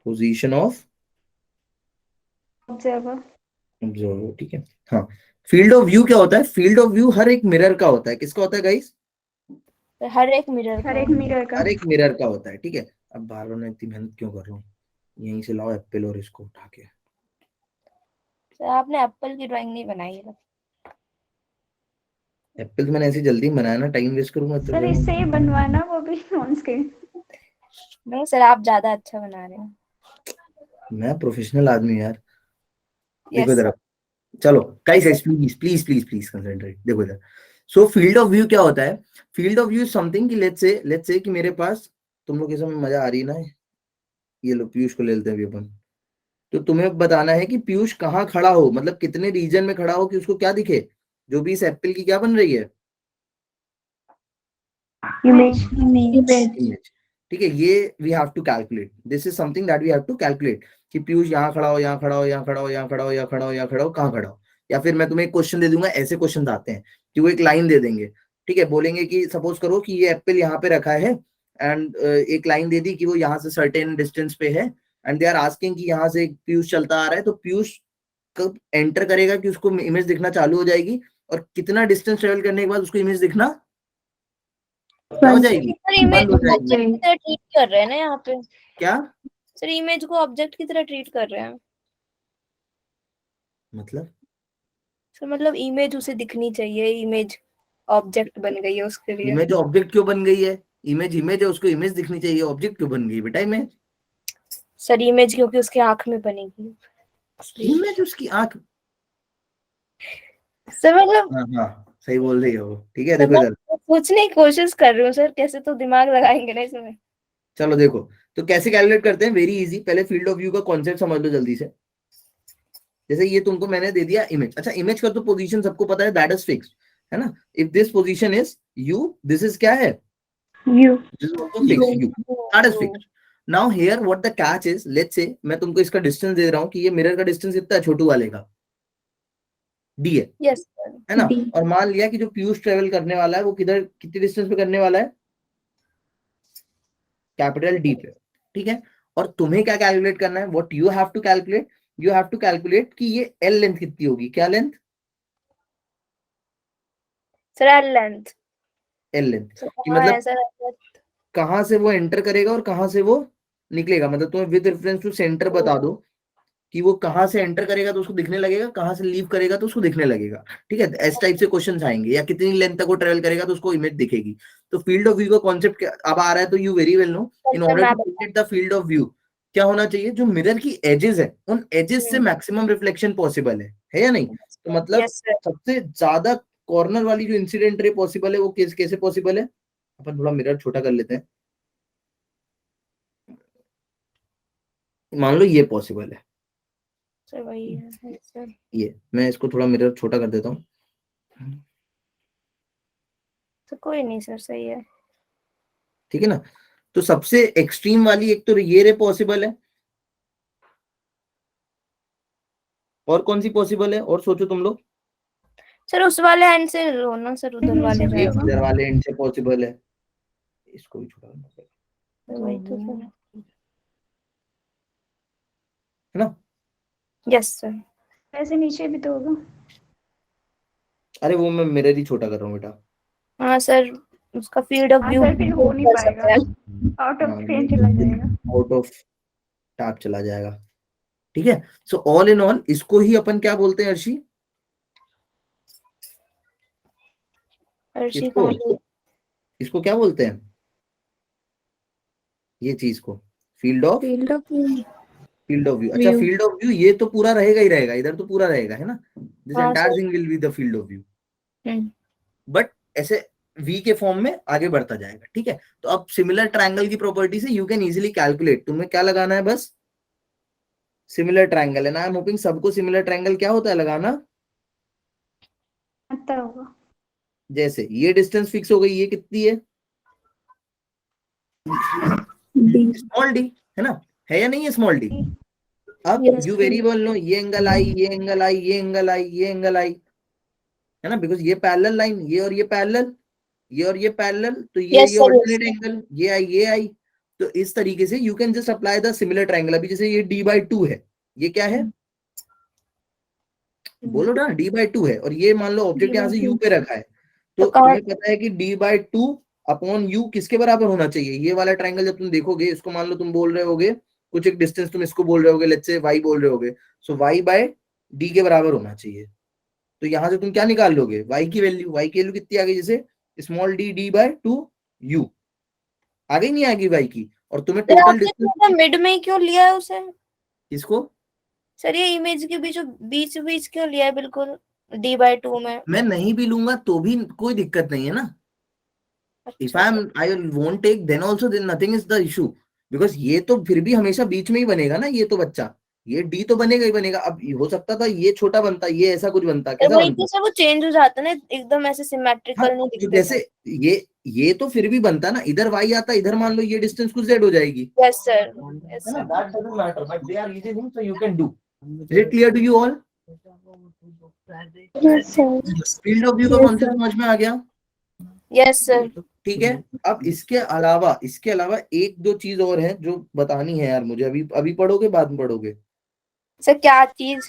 position of observer. Observer, ठीक है? हाँ, फील्ड ऑफ व्यू क्या होता है? फील्ड ऑफ व्यू हर एक मिरर का होता है। किसका होता है गाइस? हर एक मिरर हर एक मिरर का। हर एक मिरर का होता है, ठीक है? अब बार बार मैं इतनी मेहनत क्यों कर रहा हूँ? यहीं से लाओ एप्पल और इसको उठा के। सर आपने एप्पल की ड्राइंग नहीं बनाई है। एप्पल तो मैंने ऐसे जल्दी बनाया ना, टाइम वेस्ट करूंगा तो सर इससे ही बनवाना, वो भी ऑन स्क्रीन। नहीं सर, आप ज्यादा अच्छा बना रहे हो। मैं प्रोफेशनल आदमी यार। देखो यस इधर, चलो guys please please please please concentrate, देखो इधर। सो फील्ड ऑफ व्यू क्या होता है? फील्ड ऑफ व्यू समथिंग कि लेट्स से कि मेरे पास, तुम लोग के समय मजा आ रही है ना? ये लो पीयूष को ले लेते हैं अभी अपन। तो तुम्हें बताना है कि पीयूष कहाँ खड़ा हो, मतलब कितने रीजन में खड़ा हो कि उसको क्या दिखे, जो भी इस एप्पल की क्या बन रही है, इमेज। इमेज, ठीक है? ये we have to calculate, this is something that we have to calculate कि पीयूष यहाँ खड़ा हो, यहाँ खड़ा हो, यहाँ खड़ा हो, यहाँ खड़ा हो, यहाँ खड़ा हो, यहाँ खड़ा हो, कहाँ खड़ा हो। या फिर मैं तुम्हें एक क्वेश्चन दे दूंगा, ऐसे क्वेश्चन आते हैं कि वो एक लाइन दे देंगे, ठीक है? बोलेंगे कि सपोज करो कि ये एप्पल यहाँ पे रखा है एंड एक लाइन दे दी कि वो यहाँ से सर्टेन डिस्टेंस पे है, एंड दे आर आस्किंग कि यहाँ से पीयूष चलता आ रहा है, तो पीयूष कब एंटर करेगा कि उसको इमेज दिखना चालू हो जाएगी, और कितना डिस्टेंस ट्रेवल करने के बाद उसको इमेज दिखना क्या हो जाएगी, सर इमेज बंद हो को जाएगी। ऑब्जेक्ट की तरह ट्रीट कर रहे हैं ना यहाँ पे। क्या सर इमेज को ऑब्जेक्ट की तरह ट्रीट कर रहे हैं। मतलब? सर मतलब इमेज उसे दिखनी चाहिए, इमेज ऑब्जेक्ट बन गई है उसके लिए। इमेज ऑब्जेक्ट क्यों बन गई है? इमेज इमेज है, उसको इमेज दिखनी चाहिए, ऑब्जेक्ट क्यों बन गई बेटा इमेज? सर इमेज क्योंकि उसके आंख में बनेगी। इमेज उसकी आंख, सर मतलब हाँ हाँ सही बोल रही हो, ठीक है। देखो इधर, सोचने की कोशिश कर रही हूँ सर, कैसे तो दिमाग लगाएंगे ना इसमें। चलो देखो, तो कैसे कैलकुलेट करते हैं, वेरी इजी। पहले फील्ड ऑफ व्यू का कॉन्सेप्ट समझ लो जल्दी से। जैसे ये तुमको मैंने दे दिया इमेज, अच्छा इमेज का तो पोजीशन सबको पता है, दैट इज फिक्स्ड, है ना। If this position is you, this is क्या है, you this is also fixed, you, that is fixed. Now here what the catch is, let's say मैं तुमको इसका डिस्टेंस दे रहा हूँ कि ये मिरर का डिस्टेंस कितना है, छोटू वाले का डी है, यस सर। है ना। D. और मान लिया कि जो पीयूष ट्रेवल करने वाला है वो किधर, कितनी डिस्टेंस पे करने वाला है, कैपिटल डी पे, ठीक है। और तुम्हें क्या कैलकुलेट करना है, what you have to calculate, you have to calculate कि ये एल लेंथ कितनी होगी, क्या length, sir L length. L length, कि हाँ मतलब है सर। कहां से वो एंटर करेगा और कहां से वो निकलेगा, मतलब तुम्हें विद रेफरेंस टू सेंटर बता दो कि वो कहां से एंटर करेगा तो उसको दिखने लगेगा, कहां से लीव करेगा तो उसको दिखने लगेगा, ठीक है। इस टाइप से क्वेश्चंस आएंगे, या कितनी लेंथ तक वो ट्रेवल करेगा तो उसको इमेज दिखेगी। तो फील्ड ऑफ व्यू का कॉन्सेप्ट अब आ रहा है, तो you very well know, in order to create the field of view क्या होना चाहिए, जो मिरर की एजेस है उन एजेस से मैक्सिमम रिफ्लेक्शन पॉसिबल है या नहीं। तो मतलब यस सर। सबसे ज्यादा कॉर्नर वाली जो इंसिडेंट रे पॉसिबल है वो कैसे पॉसिबल है, अपन थोड़ा मिरर छोटा कर लेते हैं, मान लो ये पॉसिबल है, सर वही है सर। ये मैं इसको थोड़ा मिरर छोटा कर देता हूँ, तो कोई नहीं सर, सही है। ठीक है ना। तो सबसे एक्सट्रीम वाली एक तो ये रे पॉसिबल है, और कौन सी पॉसिबल है, और सोचो तुम लोग। सर उस वाले एंड से लो ना सर, उधर वाले नीचे ये जाएगा। इधर वाले एंड से पॉसिबल है, इसको भी छोटा करना पड़ेगा, तो वही तो सर। है ना। Yes sir. वैसे नीचे भी तो होगा। अरे वो मैं मिरर ही छोटा कर रहा हूँ बेटा, हाँ सर, उसका फील्ड ऑफ हाँ व्यू सर, फिर हो नहीं कर पाएगा, सकते हैं। आउट ऑफ फ्रेम चला जाएगा। आउट ऑफ टैप चला जाएगा, ठीक है। सो ऑल इन ऑल इसको ही अपन क्या बोलते हैं अर्शी, अर्शी इसको कहाँ इसको क्या बोलते हैं, ये चीज को field of field of field of view. अच्छा व्यू। फील्ड ऑफ व्यू ये तो पूरा रहेगा ही रहेगा, इधर तो पूरा रहेगा, है ना, दिस हाँ entire sir. Thing will be the field of view, hmm. But ऐसे v के फॉर्म में आगे बढ़ता जाएगा, ठीक है। तो अब सिमिलर ट्रायंगल की प्रॉपर्टी से यू कैन इजीली कैलकुलेट, तुम्हें क्या लगाना है, बस सिमिलर ट्रायंगल है ना। आई एम होपिंग सबको सिमिलर ट्रायंगल क्या होता है लगाना, आता होगा। जैसे ये डिस्टेंस फिक्स हो गई, ये कितनी है, D. स्मॉल डी, है ना, है या नहीं है स्मॉल डी। अब Yes, you sir. Variable no, ये एंगल आई, ये एंगल आई, ये एंगल आई, ये एंगल आई, है ना, बिकॉज ये पैरेलल लाइन, ये और ये पैरेलल, ये और ये पैरेलल, तो ये Yes, sir, yes, alternate sir. Angle, ये आई ये आई। तो इस तरीके से you can just apply the similar triangle. अभी जैसे ये d/2 है, ये क्या है, बोलो ना, d/2 है, और ये मान लो ऑब्जेक्ट यहाँ से u पे रखा है, तो कहाँ- तुम्हें पता है कि d/2 अपॉन u किसके बराबर होना चाहिए, ये वाला ट्रायंगल जब तुम देखोगे, इसको मान लो तुम बोल रहे होगे कुछ एक डिस्टेंस, तुम इसको बोल रहे होगे, लेट्स से y बोल रहे होगे, सो y/d के बराबर होना चाहिए। तो यहाँ से तुम क्या निकाल लोगे, y की वैल्यू कितनी आ गई, जैसे स्मॉल d d/2 u आ गई, नहीं आएगी y की, और तुम्हें सर टोटल आपने डिस्टेंस मिड में ही क्यों लिया है उसे? किसको, सर ये इमेज के बीच बीच क्यों लिया है, बिल्कुल d/2 में? मैं नहीं भी लूंगा तो भी कोई दिक्कत नहीं है ना। If अच्छा sir. I won't take, then also then nothing is the issue, because ये तो फिर भी हमेशा बीच में ही बनेगा ना, ये तो बच्चा, ये डी तो बनेगा ही बनेगा। अब हो सकता था ये छोटा बनता, ये ऐसा कुछ बनता, सर कैसा वही बनता, तो सर, वो चेंज हो जाता है ना, एकदम ऐसे हाँ, सिमेट्रिकल नहीं तो दिखते जैसे सर। ये तो फिर भी बनता ना, इधर y आता, इधर मान लो ये डिस्टेंस कुछ z हो जाएगी, यस सर, यस है ना, sir. that doesn't matter, but they are easy things, so you can do. Is it clear to you all? Yes sir. Field of view का कॉन्सेप्ट समझ में आ गया, यस सर। ठीक है। अब इसके अलावा एक दो चीज और है जो बतानी है यार मुझे, अभी अभी पढ़ोगे बाद में पढ़ोगे, सर क्या चीज?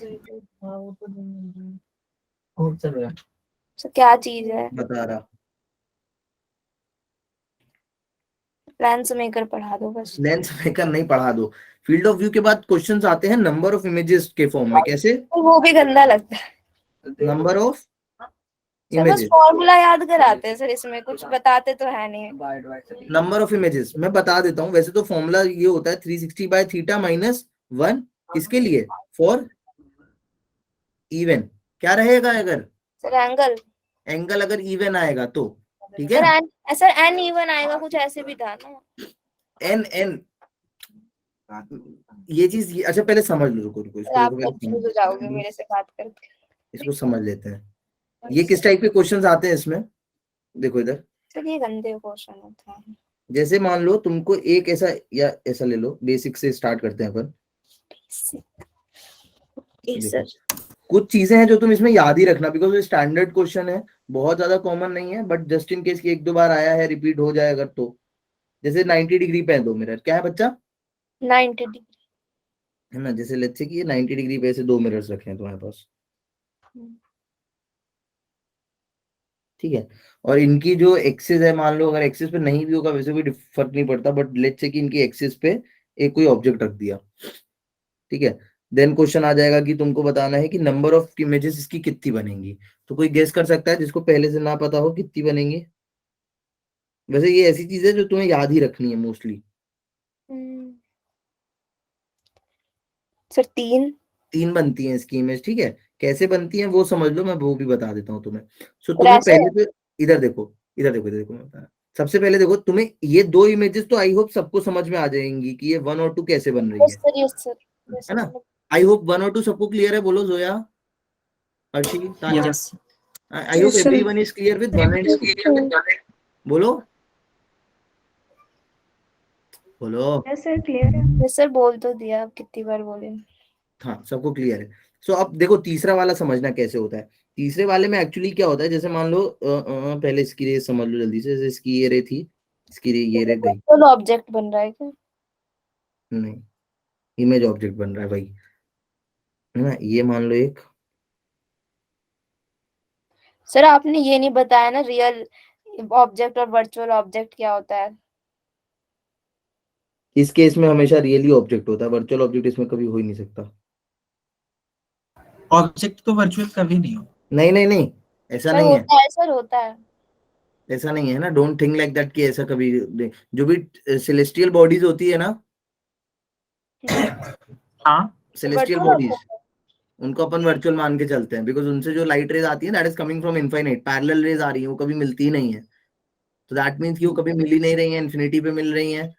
सर क्या चीज है? बता रहा, लेंस मेकर पढ़ा दो बस। लेंस मेकर नहीं पढ़ा दो। फील्ड ऑफ व्यू के बाद क्वेश्चंस आते हैं नंबर ऑफ इमेजेस के फॉर्म में, कैसे, वो भी गंदा लगता है। नंबर ऑफ सर बस इमेजेस, फॉर्मूला याद कराते हैं सर, इसमें कुछ बताते तो है नहीं। नंबर ऑफ इमेजेस मैं बता देता हूँ। वैसे तो फॉर्मूला ये होता है 360 बाय थीटा माइनस 1, किसके लिए? For even. क्या रहेगा अगर सर एंगल, एंगल अगर इवन आएगा तो, ठीक है। सर एन इवन आएगा, कुछ ऐसे भी था ना। एन एन ये चीज अच्छा पहले समझ लो, रुको रुको सर इसको आप देखो, पहले कंफ्यूज हो जाओगे मेरे से बात करके। इसको समझ लेते हैं। ये किस टाइप के क्वेश्चंस आते हैं इसमें, देखो इधर। सर ये गंदे क्वेश्चन होते हैं। जैसे मान लो तुमको एक ऐसा, या ऐसा ले लो, बेसिक से स्टार्ट करते हैं अपन। यस देखो सर। कुछ चीजें हैं जो तुम इसमें याद ही रखना, बिकॉज ये स्टैंडर्ड क्वेश्चन है, बहुत ज्यादा कॉमन नहीं है, बट जस्ट इन केस की एक दो बार आया है, रिपीट हो जाए अगर तो। जैसे 90 डिग्री पे है दो मिरर, क्या है बच्चा? 90 डिग्री। है ना, जैसे लेट्स से कि ये 90 डिग्री पे ऐसे दो मिरर्स रखे हैं तुम्हारे पास, ठीक है। और इनकी जो एक्सिस है, मान लो अगर एक्सिस पे नहीं भी होगा वैसे कोई फर्क नहीं पड़ता, बट लेट्स से कि इनकी एक्सिस पे एक कोई ऑब्जेक्ट रख दिया, ठीक है। देन क्वेश्चन आ जाएगा कि तुमको बताना है कि नंबर ऑफ इमेजेस इसकी कितनी बनेंगी। तो कोई गेस कर सकता है जिसको पहले से ना पता हो कितनी बनेंगी? वैसे ये ऐसी चीज है जो तुम्हें याद ही रखनी है मोस्टली। सर 3। 3 बनती हैं इसकी इमेज, ठीक है। कैसे बनती हैं वो समझ लो, मैं वो भी बता देता हूँ तुम्हें। सो तुम्हें ऐसे? पहले तो इधर देखो, इधर देखो, इधर देखो, मैं बता रहा हूँ। सबसे पहले देखो, तुम्हें ये दो इमेजेस तो आई होप सबको समझ में आ जाएंगी कि ये 1 और 2 कैसे बन रही yes sir, yes sir, yes है ना। सर। आई होप 1 और 2 सबको क्लियर है, बोलो Zoya, Arshi, Tania. Yes I hope everyone is clear with 1 and 2। बोलो बोलो। यस सर, क्लियर है। यस सर, बोल तो दिया, अब कितनी बार बोले। हाँ सबको क्लियर है। सो अब देखो तीसरा वाला समझना कैसे होता है। तीसरे वाले में एक्चुअली क्या होता है, जैसे मान लो पहले इसकी रेस समझ लो जल्दी से। जैसे इसकी ये रे थी, इसकी ये रे गई, तो ऑब्जेक्ट बन रहा है क्या? नहीं, इमेज ऑब्जेक्ट बन रहा है भाई, है ना। ये मान लो एक, सर आपने ये नहीं बताया ना, रियल ऑब्जेक्ट और वर्चुअल ऑब्जेक्ट क्या होता है। इस केस में हमेशा रियली ऑब्जेक्ट होता है, वर्चुअल ऑब्जेक्ट इसमें कभी हो ही नहीं सकता। ऑब्जेक्ट तो वर्चुअल कभी नहीं हो। नहीं नहीं नहीं, ऐसा सर नहीं है, होता है, सर होता है। ऐसा नहीं है ना। डोंट थिंक लाइक दैट कि ऐसा कभी जो भी सेलेस्टियल बॉडीज होती है ना, हाँ सेलेस्टियल वर्चुअल बॉडीज, उनको अपन वर्चुअल मान के चलते हैं, बिकॉज उनसे जो लाइट रेज आती है that is coming from infinite. Parallel rays आ रही है, वो कभी मिलती ही नहीं है, तो दैट मींस कि वो कभी मिल ही नहीं रही है, इन्फिनिटी पे मिल रही है।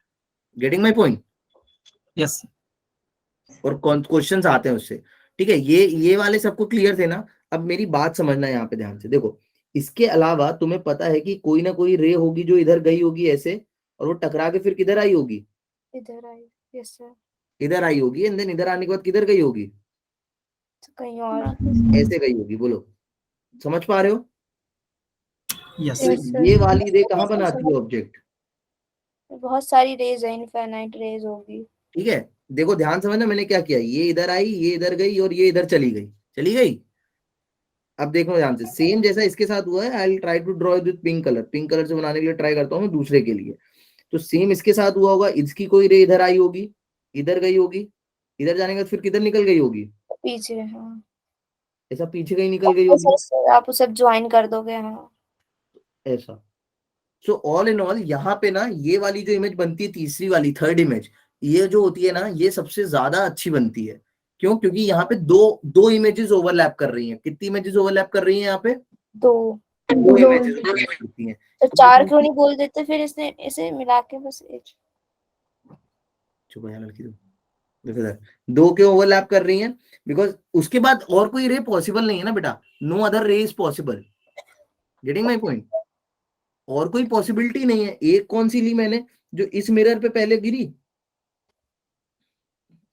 Getting my point? यस और क्वेश्चंस आते हैं उससे, ठीक है। ये वाले सबको क्लियर थे ना। अब मेरी बात समझना यहाँ पे ध्यान से देखो। इसके अलावा तुम्हें पता है कि कोई ना कोई रे होगी जो इधर गई होगी ऐसे, और वो टकरा के फिर किधर आई होगी? इधर आई। Yes sir. इधर आई होगी, एंड देन इधर आने के बाद किधर गई होगी? कहीं और। ऐसे गई होगी। बोलो, समझ पा रहे हो? यस तो Yes, sir. ये वाली रे कहाँ बनाती है ऑब्जेक्ट? बहुत सारी रेज है, इनफाइनाइट रेज होगी। ठीक है, देखो ध्यान समझना, मैंने क्या किया, ये इधर आई, ये इधर गई, और ये इधर चली गई, चली गई। अब देखो ध्यान से, सेम जैसा इसके साथ हुआ है, I will try to draw with pink colour. Pink colour से बनाने के लिए ट्राई करता हूँ मैं दूसरे के लिए। तो सेम इसके साथ हुआ होगा, इसकी कोई रे इधर आई होगी, इधर गई होगी, इधर जाने के बाद फिर किधर निकल गई होगी? पीछे, हाँ। ऐसा पीछे कहीं निकल गई होगी, सर आप उसे ज्वाइन कर दोगे, हाँ। ऐसा। सो ऑल इन ऑल यहाँ पे ना ये वाली जो इमेज बनती है, तीसरी वाली, थर्ड इमेज, ये जो होती है ना, ये सबसे ज्यादा अच्छी बनती है। क्यों? क्योंकि यहाँ पे दो इमेजेस ओवरलैप कर रही हैं। कितनी इमेजेस ओवरलैप कर रही हैं यहाँ पे? 2। दो इमेजेस ओवरलैप करती हैं। तो 4 क्यों नहीं बोल देते फिर, इसने इसे मिला के बस एक। चुप हो जा लड़की तू। देखो इधर, दो क्यों ओवरलैप कर रही हैं? बिकॉज उसके बाद और कोई रे पॉसिबल नहीं है ना बेटा। नो अदर रे is possible. Getting my point? और कोई पॉसिबिलिटी नहीं है। एक कौन सी ली मैंने, जो इस मिरर पे पहले गिरी,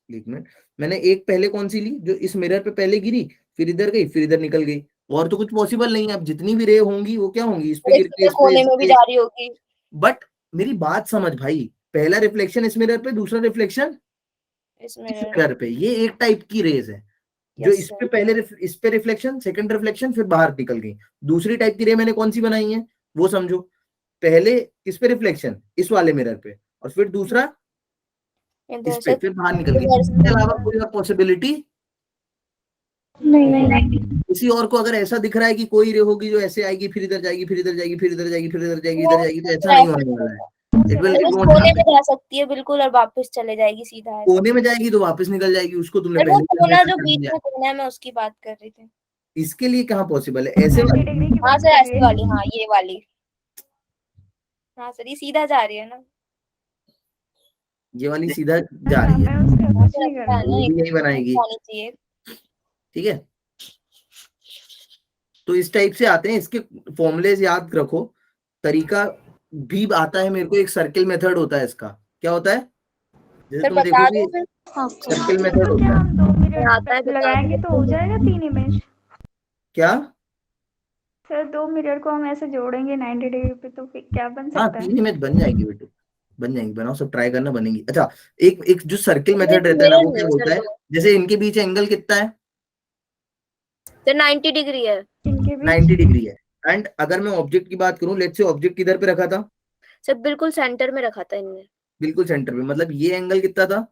एक मिनट, मैंने एक पहले कौन सी ली जो इस मिरर पे पहले गिरी, फिर इधर गई, फिर इधर निकल गई। और तो कुछ पॉसिबल नहीं है। अब जितनी भी रे होंगी वो क्या होंगी, इस पे गिर के, इस कोने में भी जा रही होगी। बट मेरी बात समझ भाई, पहला रिफ्लेक्शन इस मिरर पे, दूसरा रिफ्लेक्शन इस मिरर पे। ये एक टाइप की रेज है जो इस पे पहले इस पे रिफ्लेक्शन, सेकंड रिफ्लेक्शन, फिर बाहर निकल गई। दूसरी टाइप की रे मैंने कौन सी बनाई है वो समझो। पहले किस पे रिफ्लेक्शन, इस वाले मिरर पे, और फिर दूसरा इस पे, फिर बाहर निकल गई। इसके अलावा कोई और पॉसिबिलिटी नहीं किसी और को अगर ऐसा दिख रहा है कि कोई रे होगी जो ऐसे आएगी फिर इधर जाएगी फिर इधर जाएगी फिर इधर जाएगी फिर इधर जाएगी इधर जाएगी, तो ऐसा नहीं होने वाला है। इट विल सर इट बस वोंट कोने में हैपन। जा सकती है बिल्कुल और वापस चले जाएगी सीधा ऐसे। कोने में जाएगी तो वापस निकल जाएगी, उसको तुमने सर वो पहले कोना जनरेशन जो कर बीच दिया। में कोना है मैं उसकी बात कर रही थी। इसके लिए कहाँ पॉसिबल है ऐसे 90 वाली? डिग्री की हाँ बात सर कर ऐसी रही वाली, है। हाँ ये वाली। हाँ सर ये सीधा जा रही है ना। ये वाली सीधा जा रही है, मैं उससे हाँ कुछ सर नहीं अच्छा है करती। ना, ये एक भी यही बनाएगी, जानी चाहिए। ठीक है। तो इस टाइप से आते हैं, इसके फॉर्मूलेज याद रखो। तरीका भी आता है मेरे को, एक सर्किल मेथड होता है इसका। क्या होता है? जैसे सर तुम बता देखोगे दो फिर। सर्किल मेथड तो होता क्या है। हम 2 आता है मिनट बता लगाएंगे दो। तो हो जाएगा 3 इमेज? क्या? सर 2 मिरर को हम ऐसे जोड़ेंगे 90 डिग्री पे तो फिर क्या बन हाँ, सकता है? 3 इमेज बन जाएगी बेटू, बन जाएंगी, बनाओ, सब ट्राई करना, बनेगी। अच्छा, एक एक जो सर्किल मेथड रहता है ना, मिरर वो क्या नहीं बोलता सर है, दो। जैसे इनके बीच एंगल कितना है? सर 90 डिग्री है। इनके 90 बीच डिग्री है। एंड अगर मैं ऑब्जेक्ट की बात करूं, लेट्स से ऑब्जेक्ट किधर पे रखा था? सर बिल्कुल सेंटर में रखा था इनने। बिल्कुल सेंटर पे, मतलब ये एंगल कितना था?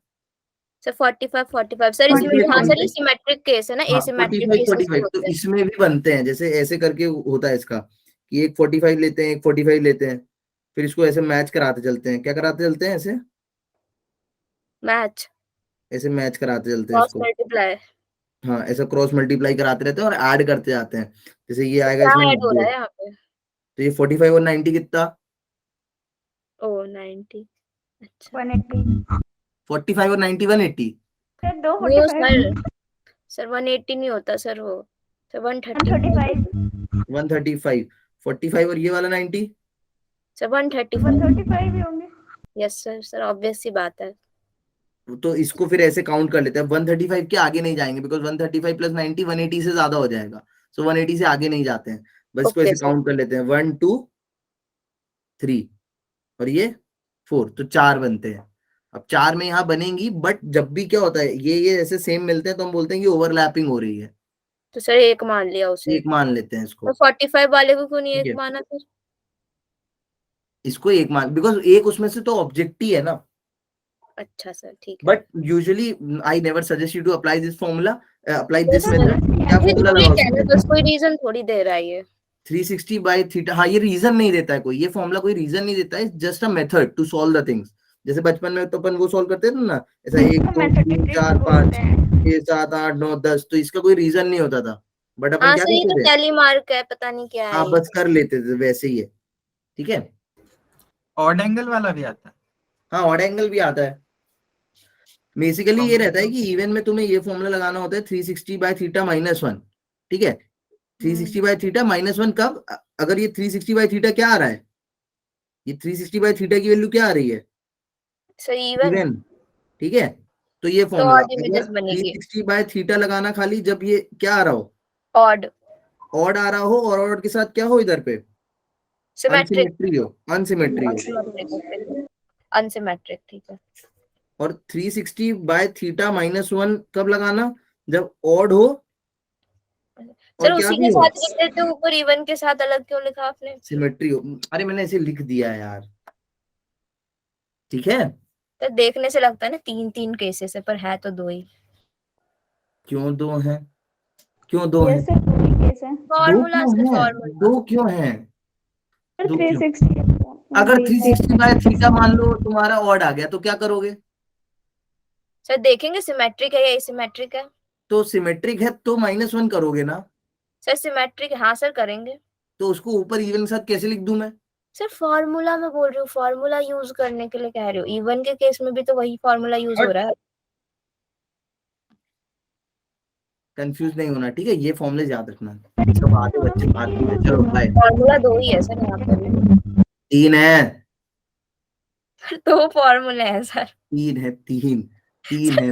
सर 45 सर इसमें 45 हाँ सर ये 45। सिमेट्रिक केस है ना, हाँ, एसिमेट्रिक 45 केसेस भी 45, तो होते हैं। इसमें भी बनते हैं, जैसे ऐसे करके होता है इसका, कि एक 45 लेते हैं, एक 45 लेते हैं, फिर इसको ऐसे मैच कराते चलते हैं। क्या कराते चलते हैं? ऐसे मैच, ऐसे मैच कराते चलते हैं क्रॉस इसको। मल्टीप्लाई। हाँ, ऐसा क्रॉस मल्टीप्लाई कराते रहते हैं और ऐड करते जाते हैं। जैसे ये सर आएगा क्या इसमें ऐड हो 90, रहा है यहाँ पे? तो ये 45 और 90 कितना? ओ 90। अच्छा 180। 45 और 90 180। सर 2 वो 45 सर 180 नहीं होता सर, वो सर 135 135 135, 45 और ये वाला 90। सर 135। 135 ही होंगे। यस सर, सर ऑब्वियस सी बात है। तो इसको फिर ऐसे काउंट कर लेते हैं, 135 के आगे नहीं जाएंगे, बिकॉज 135 प्लस 90 180 से ज्यादा हो जाएगा। सो 180 से आगे नहीं जाते हैं, बस इसको ओके ऐसे सर। काउंट कर लेते हैं, 1 2 3 और ये 4, तो 4 बनते हैं। अब 4 में यहाँ बनेंगी, बट जब भी क्या होता है, ये ऐसे सेम मिलते हैं तो हम बोलते हैं कि ओवरलैपिंग हो रही है, तो सर एक मान लिया उसे। एक मान लेते हैं इसको, तो 45 वाले को क्यों नहीं ठीक एक है। माना सर? इसको एक मान, बिकॉज एक उसमें से तो ऑब्जेक्ट ही है ना। अच्छा सर ठीक है। But usually I never suggest you to apply this formula, apply this sir method. क्या ये फॉर्मूला थोड़ी लगाओ कहना, सीधे? बस कोई रीजन थोड़ी दे रहा है ये। 360 बाय थीटा, हाँ, ये रीजन नहीं देता है कोई, ये फॉर्मूला कोई रीजन नहीं देता है, just a method to solve the things. जैसे बचपन में तो अपन वो सॉल्व करते थे ना, ऐसा 1 2 मैथमेटिक 3 ट्रिक 4 5 बोलते हैं। 6 7 8 9 10, तो इसका कोई रीजन नहीं होता था, बट अपन हाँ क्या सर ये तो करते थे? टैली मार्क है, पता नहीं क्या है हाँ, ये। बस कर लेते थे, वैसे ही है, ठीक है। ऑड एंगल वाला भी आता है। हाँ, ऑड एंगल भी आता है। बेसिकली ये रहता है कि इवन में तुम्हें ये फॉर्मूला लगाना होता है 360 बाय थीटा माइनस 1, ठीक है। 360 बाय थीटा माइनस 1 कब? अगर ये 360 बाय थीटा क्या आ रहा है, ये 360 बाय थीटा की वैल्यू क्या आ रही है? सर इवन इवन, ठीक है। तो ये तो फॉर्मूला ऑड अगर इमेजेस बनेगी। 360 बाय थीटा लगाना, खाली जब ये क्या आ रहा हो, ऑड ऑड आ रहा हो, और ऑड के साथ क्या हो इधर पे? सिमेट्रिक। अनसिमेट्री हो, अनसिमेट्री हो। अनसिमेट्रिक ठीक है। और 360 बाय थीटा माइनस 1 कब लगाना? जब ऑड हो सर और क्या उसी भी के हो, साथ लिख देते हो, ऊपर इवन के साथ अलग क्यों लिखा आपने? सिमेट्री हो। अरे मैंने ऐसे लिख दिया यार, ठीक है। तो देखने से लगता है ना 3 केसेस है, पर है तो 2 ही। क्यों 2 हैं? क्यों 2 ये हैं? सिर्फ वही केस है। 2 फॉर्मूला क्यों सर, हैं? फॉर्मूला। 2 क्यों हैं? सर 2 क्यों? 360 अगर 360 बाय थीटा मान लो तुम्हारा ऑड आ गया, तो क्या करोगे? सर देखेंगे सिमेट्रिक है या एसिमेट्रिक है। तो सिमेट्रिक है तो -1 करोगे ना, सर सिमेट्रिक हाँ सर करेंगे। तो उसको ऊपर इवन के साथ कैसे लिख दूं मैं? सर फॉर्मूला में बोल रही हूँ, फॉर्मूला यूज करने के लिए कह रही हूँ, इवन के केस में भी तो वही फॉर्मूला यूज हो रहा है। कंफ्यूज नहीं होना, ठीक है। ये फॉर्मूले याद रखना, सब आगे बच्चे बात करते हैं। चलो बाय। फॉर्मूला 2 ही है सर यहाँ पे भी। 3 है, 2 फॉर्मूले हैं सर। 3 है, 3 है।